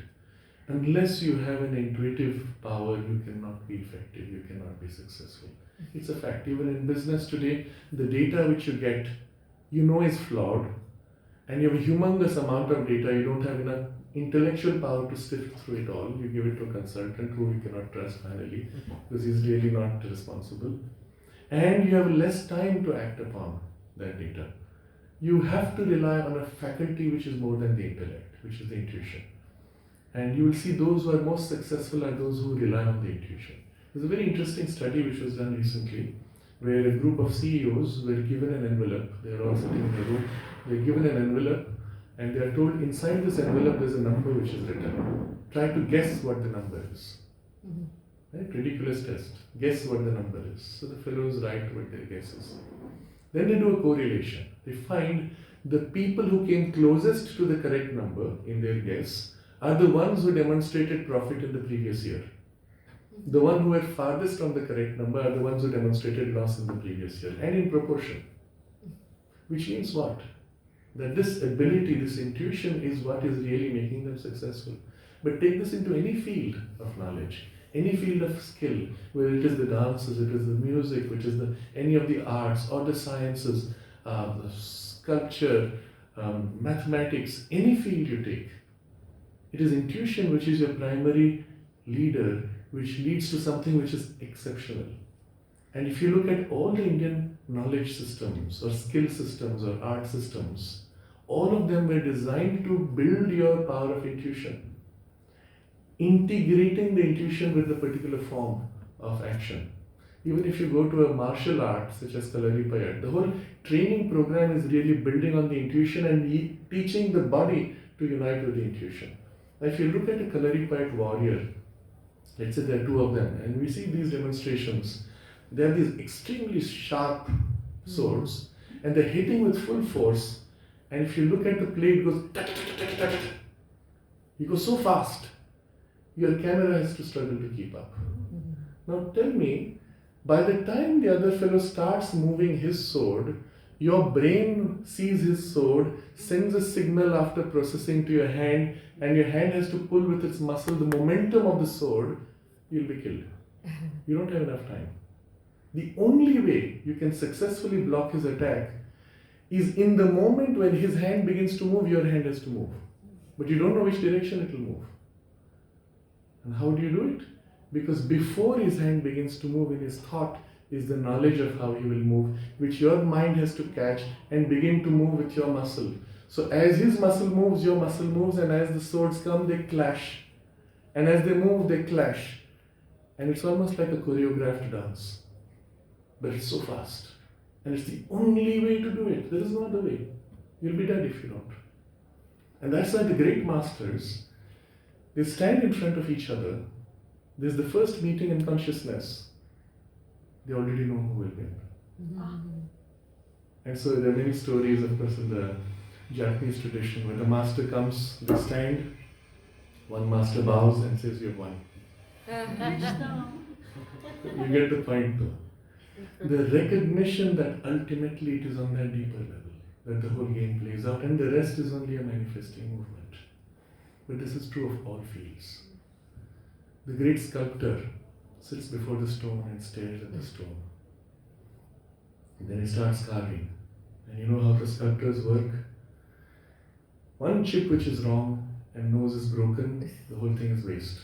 unless you have an intuitive power, you cannot be effective, you cannot be successful. It's a fact. Even in business today, the data which you get, you know is flawed, and you have a humongous amount of data, you don't have enough intellectual power to sift through it all. You give it to a consultant who you cannot trust finally, because he's really not responsible. And you have less time to act upon that data. You have to rely on a faculty which is more than the intellect, which is the intuition. And you will see those who are most successful are those who rely on the intuition. There's a very interesting study which was done recently, where a group of CEOs were given an envelope. They are all sitting in a room. They are given an envelope, and they are told inside this envelope there's a number which is written. Try to guess what the number is. Right? Ridiculous test. Guess what the number is. So the fellows write what their guess is. Then they do a correlation. They find the people who came closest to the correct number in their guess are the ones who demonstrated profit in the previous year. The one who were farthest on the correct number are the ones who demonstrated loss in the previous year, and in proportion. Which means what? That this ability, this intuition is what is really making them successful. But take this into any field of knowledge, any field of skill, whether it is the dances, it is the music, which is any of the arts or the sciences, the sculpture, mathematics, any field you take. It is intuition which is your primary leader, which leads to something which is exceptional. And if you look at all the Indian knowledge systems or skill systems or art systems, all of them were designed to build your power of intuition, integrating the intuition with a particular form of action. Even if you go to a martial art such as Kalaripayat, the whole training program is really building on the intuition and teaching the body to unite with the intuition. Now, if you look at a Kalaripayat warrior, let's say there are two of them, and we see these demonstrations, they have these extremely sharp swords, and they're hitting with full force, and if you look at the play, it goes tak, tak, tak, tak, tak. You go so fast, your camera has to struggle to keep up. Now tell me, by the time the other fellow starts moving his sword, your brain sees his sword, sends a signal after processing to your hand, and your hand has to pull with its muscle the momentum of the sword, you'll be killed. You don't have enough time. The only way you can successfully block his attack is in the moment when his hand begins to move, your hand has to move. But you don't know which direction it will move. And how do you do it? Because before his hand begins to move, in his thought is the knowledge of how he will move, which your mind has to catch and begin to move with your muscle. So as his muscle moves, your muscle moves, and as the swords come, they clash. And as they move, they clash. And it's almost like a choreographed dance. But it's so fast. And it's the only way to do it. There is no other way. You'll be dead if you don't. And that's why the great masters, they stand in front of each other. There's the first meeting in consciousness. They already know who will win. And so there are many stories, of course, in the Japanese tradition. When the master comes, they stand. One master bows and says, "You have won." You get the point though. The recognition that ultimately it is on that deeper level that the whole game plays out, and the rest is only a manifesting movement. But this is true of all fields. The great sculptor sits before the stone and stares at the stone. And then he starts carving. And you know how the sculptors work? One chip which is wrong and nose is broken, the whole thing is waste.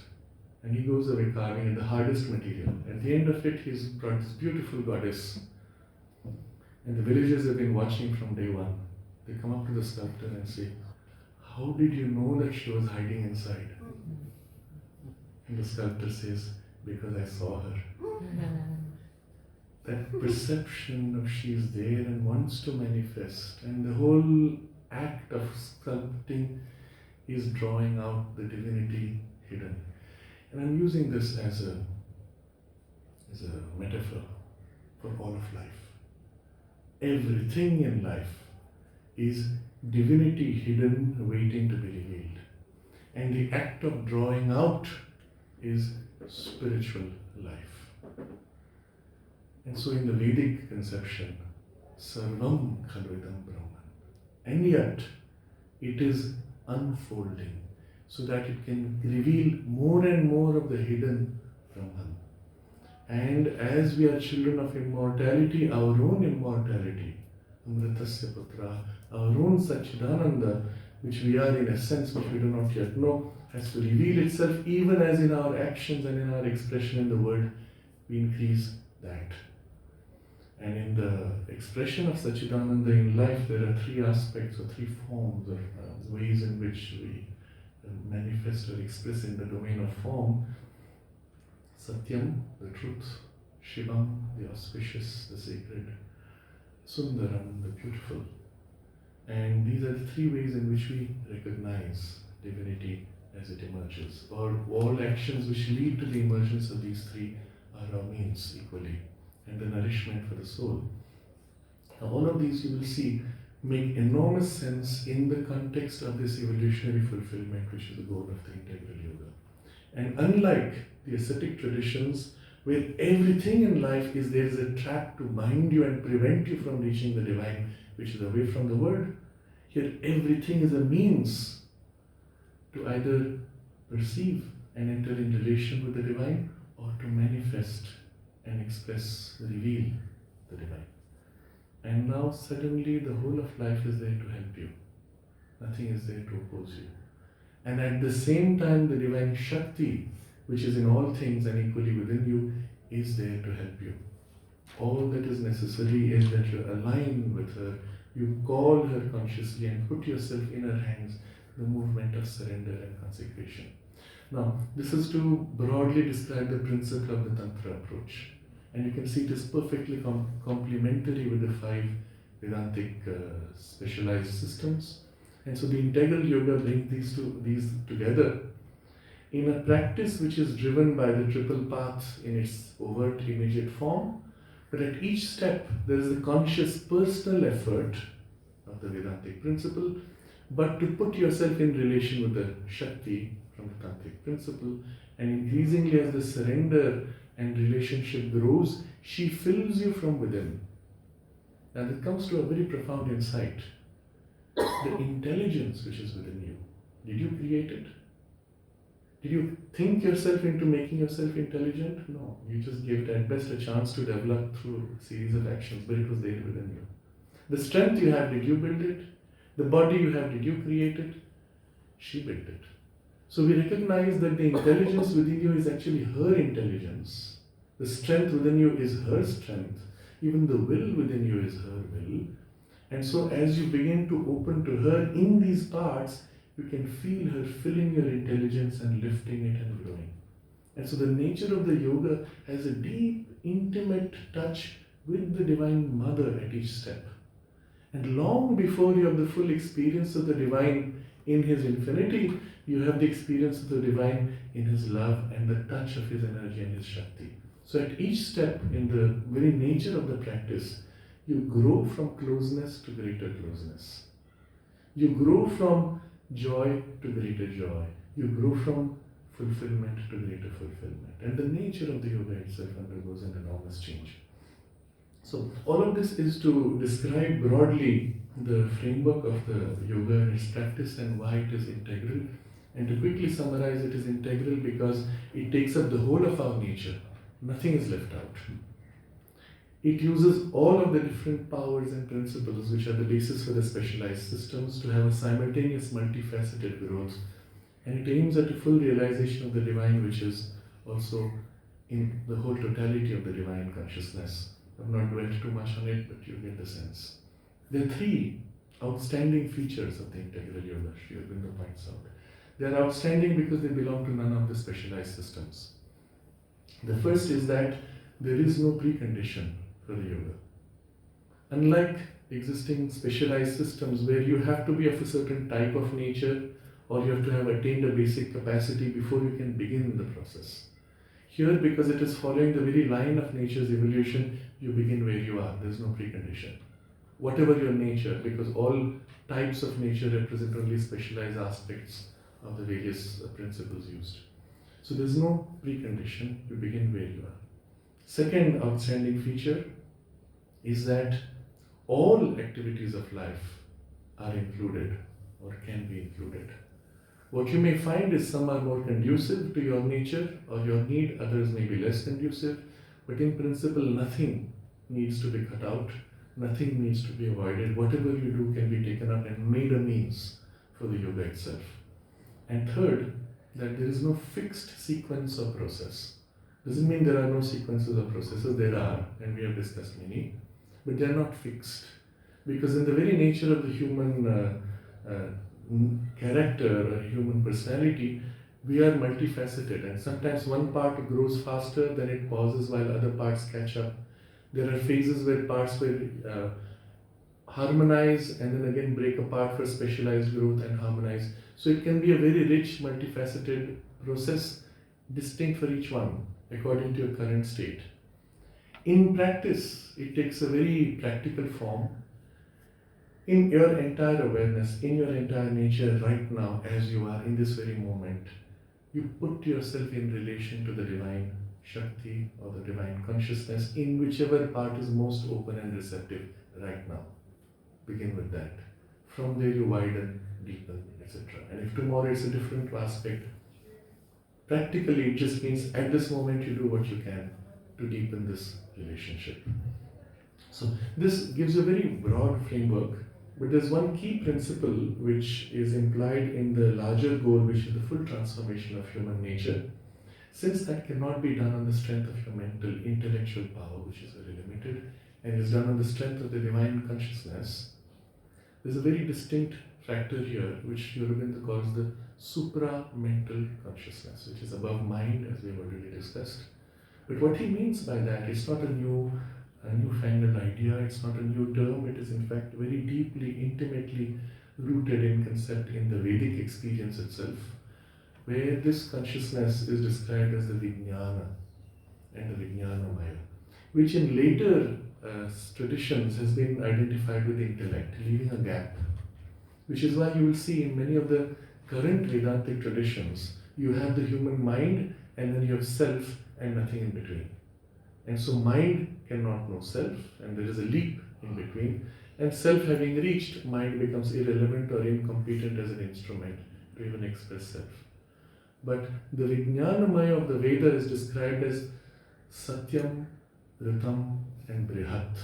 And he goes away carving in the hardest material. At the end of it, he's brought this beautiful goddess. And the villagers have been watching from day one. They come up to the sculptor and say, how did you know that she was hiding inside? And the sculptor says, because I saw her. That perception of she is there and wants to manifest, and the whole act of sculpting is drawing out the divinity hidden. And I'm using this as a metaphor for all of life. Everything in life is divinity hidden, waiting to be revealed. And the act of drawing out is spiritual life. And so in the Vedic conception, Sarvam Khalvidam Brahman. And yet, it is unfolding so that it can reveal more and more of the hidden Brahman. And as we are children of immortality, our own immortality, Amritasya Putra, our own Sachidananda, which we are in essence, which we do not yet know, has to reveal itself even as in our actions and in our expression in the world, we increase that. And in the expression of Sachidananda in life, there are three aspects or three forms or ways in which we manifest or express in the domain of form. Satyam, the truth; Shivam, the auspicious, the sacred; Sundaram, the beautiful. And these are the three ways in which we recognize divinity as it emerges, or all actions which lead to the emergence of these three are our means equally, and the nourishment for the soul. Now, all of these you will see make enormous sense in the context of this evolutionary fulfillment, which is the goal of the integral yoga. And unlike the ascetic traditions, where everything in life is there is a trap to bind you and prevent you from reaching the divine, which is away from the word, here everything is a means to either perceive and enter in relation with the divine, or to manifest and express, reveal the divine. And now suddenly the whole of life is there to help you. Nothing is there to oppose you. And at the same time, the divine Shakti, which is in all things and equally within you, is there to help you. All that is necessary is that you align with her, you call her consciously and put yourself in her hands, the movement of surrender and consecration. Now, this is to broadly describe the principle of the Tantra approach. And you can see it is perfectly complementary with the 5 Vedantic specialized systems. And so the integral yoga brings these together in a practice which is driven by the triple path in its overt immediate form. But at each step, there is a conscious personal effort of the Vedantic principle, but to put yourself in relation with the Shakti from the Tantric principle. And increasingly, as the surrender and relationship grows, she fills you from within. And it comes to a very profound insight. The intelligence which is within you, did you create it? Did you think yourself into making yourself intelligent? No, you just gave it at best a chance to develop through a series of actions, but it was there within you. The strength you have, did you build it? The body you have, did you create it? She built it. So we recognize that the intelligence within you is actually her intelligence. The strength within you is her strength. Even the will within you is her will. And so as you begin to open to her in these parts, you can feel her filling your intelligence and lifting it and growing. And so the nature of the yoga has a deep, intimate touch with the Divine Mother at each step. And long before you have the full experience of the Divine in His infinity, you have the experience of the Divine in His love and the touch of His energy and His Shakti. So at each step in the very nature of the practice, you grow from closeness to greater closeness. You grow from joy to greater joy. You grow from fulfillment to greater fulfillment. And the nature of the yoga itself undergoes an enormous change. So all of this is to describe broadly the framework of the yoga and its practice and why it is integral. And to quickly summarize, it is integral because it takes up the whole of our nature. Nothing is left out. It uses all of the different powers and principles which are the basis for the specialized systems to have a simultaneous multifaceted growth. And it aims at a full realization of the divine, which is also in the whole totality of the divine consciousness. I've not dwelt too much on it, but you get the sense. There are 3 outstanding features of the integral yoga, Sri Aurobindo points out. They are outstanding because they belong to none of the specialized systems. The first is that there is no precondition for the yoga. Unlike existing specialized systems where you have to be of a certain type of nature or you have to have attained a basic capacity before you can begin the process. Here, because it is following the very line of nature's evolution, you begin where you are. There is no precondition. Whatever your nature, because all types of nature represent only specialized aspects of the various principles used. So there is no precondition, you begin where you are. Second outstanding feature is that all activities of life are included or can be included. What you may find is some are more conducive to your nature or your need, others may be less conducive, but in principle nothing needs to be cut out, nothing needs to be avoided. Whatever you do can be taken up and made a means for the yoga itself. And third, that there is no fixed sequence or process. Doesn't mean there are no sequences or processes, there are, and we have discussed many, but they are not fixed. Because in the very nature of the human character or human personality, we are multifaceted, and sometimes one part grows faster, then it pauses while other parts catch up. There are phases where parts will harmonize and then again break apart for specialized growth and harmonize. So it can be a very rich, multifaceted process, distinct for each one according to your current state. In practice, it takes a very practical form. In your entire awareness, in your entire nature right now, as you are in this very moment, you put yourself in relation to the divine Shakti or the divine consciousness in whichever part is most open and receptive right now. Begin with that. From there you widen, deepen, etc. And if tomorrow it's a different aspect, practically it just means at this moment you do what you can to deepen this relationship. So this gives a very broad framework, but there's one key principle which is implied in the larger goal, which is the full transformation of human nature. Since that cannot be done on the strength of your mental, intellectual power, which is very limited, and is done on the strength of the divine consciousness, there's a very distinct factor here, which Aurobindo calls the supra-mental consciousness, which is above mind, as we have already discussed. But what he means by that, it's not a newfangled idea, it's not a new term, it is in fact very deeply, intimately rooted in concept in the Vedic experience itself, where this consciousness is described as the Vijnana and the Vijnanamaya, which in later traditions has been identified with the intellect, leaving a gap. Which is why you will see in many of the current Vedantic traditions, you have the human mind and then you have self and nothing in between. And so mind cannot know self, and there is a leap in between, and self having reached, mind becomes irrelevant or incompetent as an instrument to even express self. But the Vijnanamaya of the Veda is described as Satyam, Ritam and Brihat,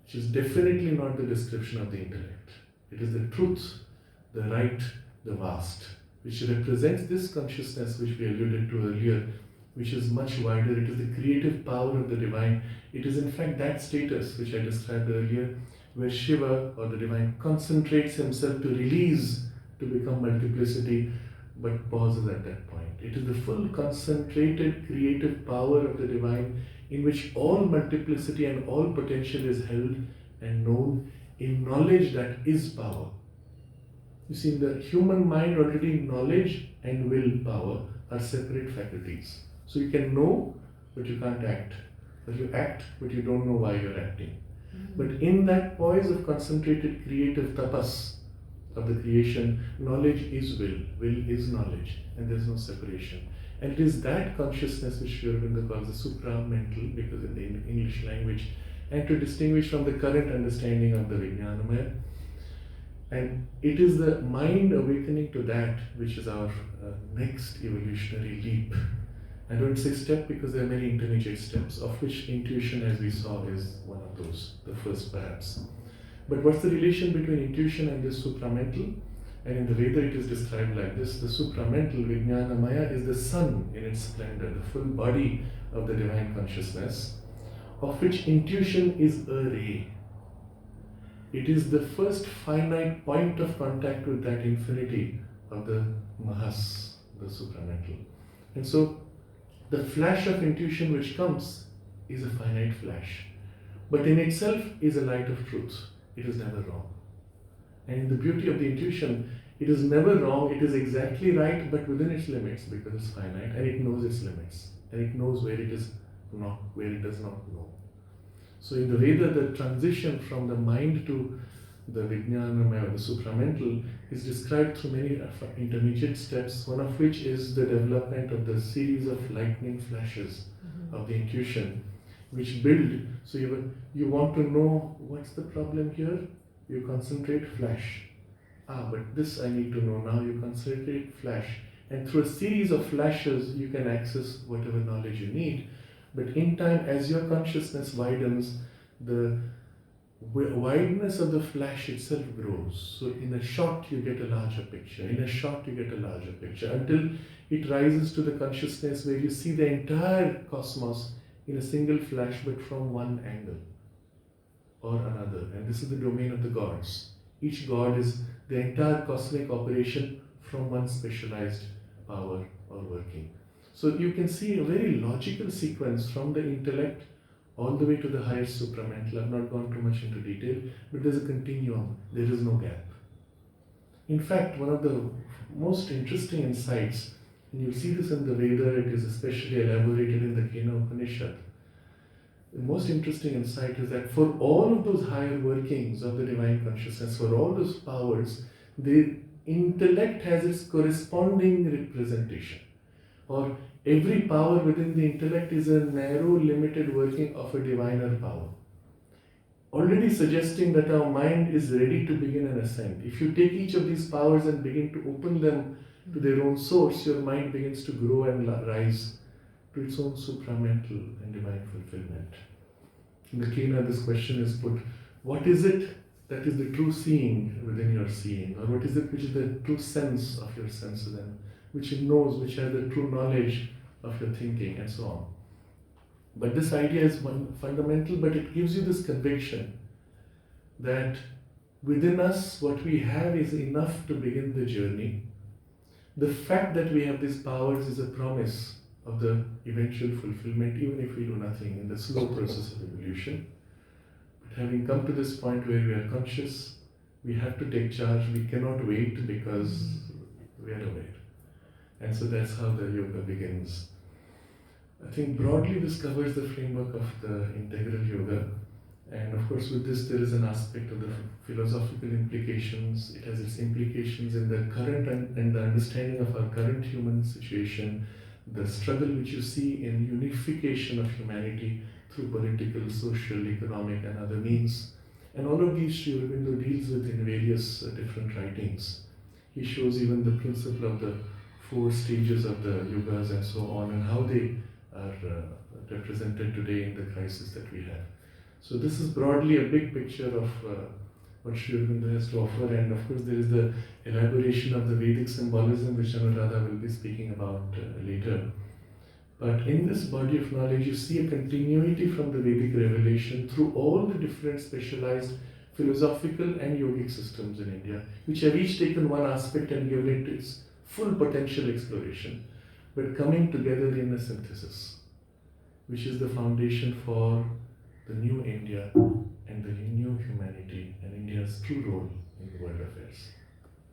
which is definitely not the description of the intellect. It is the truth, the right, the vast, which represents this consciousness which we alluded to earlier, which is much wider. It is the creative power of the divine. It is in fact that status which I described earlier, where Shiva or the divine concentrates himself to release, to become multiplicity, but pauses at that point. It is the full concentrated creative power of the divine in which all multiplicity and all potential is held and known in knowledge that is power. You see, in the human mind already knowledge and willpower are separate faculties. So you can know, but you can't act. Or you act, but you don't know why you're acting. But in that poise of concentrated creative tapas of the creation, knowledge is will is knowledge, and there's no separation. And it is that consciousness which Aurobindo calls the supra-mental, because in the English language, and to distinguish from the current understanding of the Vijnanamaya. And it is the mind awakening to that which is our next evolutionary leap. I don't say step because there are many intermediate steps, of which intuition, as we saw, is one of those, the first perhaps. But what's the relation between intuition and this supramental? And in the Veda it is described like this: the supramental Vijnanamaya is the sun in its splendor, the full body of the divine consciousness, of which intuition is a ray. It is the first finite point of contact with that infinity of the Mahas, the supramental. And so the flash of intuition which comes is a finite flash, but in itself is a light of truth. It is never wrong. And in the beauty of the intuition, it is never wrong, it is exactly right, but within its limits, because it's finite and it knows its limits, and it knows where it is not, where it does not know. So in the Veda, the transition from the mind to the Vijnanamaya, or the supramental, is described through many intermediate steps, one of which is the development of the series of lightning flashes of the intuition, which build. So you want to know what's the problem here, you concentrate, flash. But this I need to know now, you concentrate, flash. And through a series of flashes, you can access whatever knowledge you need. But in time, as your consciousness widens, the wideness of the flash itself grows. So in a shot, you get a larger picture. In a shot, you get a larger picture, until it rises to the consciousness where you see the entire cosmos in a single flash, but from one angle or another. And this is the domain of the gods. Each god is the entire cosmic operation from one specialized power or working. So you can see a very logical sequence from the intellect all the way to the highest supramental. I've not gone too much into detail, but there's a continuum. There is no gap. In fact, one of the most interesting insights, and you'll see this in the Veda, it is especially elaborated in the Kena Upanishad. The most interesting insight is that for all of those higher workings of the divine consciousness, for all those powers, the intellect has its corresponding representation. Or every power within the intellect is a narrow, limited working of a diviner power. Already suggesting that our mind is ready to begin an ascent. If you take each of these powers and begin to open them to their own source, your mind begins to grow and rise to its own supramental and divine fulfillment. In the Kena, this question is put: what is it that is the true seeing within your seeing? Or what is it which is the true sense of your senses, and which it knows, which has the true knowledge of your thinking, and so on. But this idea is fundamental, but it gives you this conviction that within us what we have is enough to begin the journey. The fact that we have these powers is a promise of the eventual fulfillment, even if we do nothing in the slow process of evolution. But having come to this point where we are conscious, we have to take charge. We cannot wait because we are aware. And so that's how the yoga begins. I think broadly this covers the framework of the integral yoga. And of course with this there is an aspect of the philosophical implications. It has its implications in the current and the understanding of our current human situation, the struggle which you see in unification of humanity through political, social, economic and other means. And all of these Sri Aurobindo deals with in various different writings. He shows even the principle of the 4 stages of the yogas and so on, and how they are represented today in the crisis that we have. So this is broadly a big picture of what Sri Aurobindo has to offer, and of course there is the elaboration of the Vedic symbolism which Anuradha will be speaking about later. But in this body of knowledge you see a continuity from the Vedic revelation through all the different specialized philosophical and yogic systems in India, which have each taken one aspect and given it its full potential exploration, but coming together in a synthesis, which is the foundation for the new India and the new humanity and India's true role in the world affairs.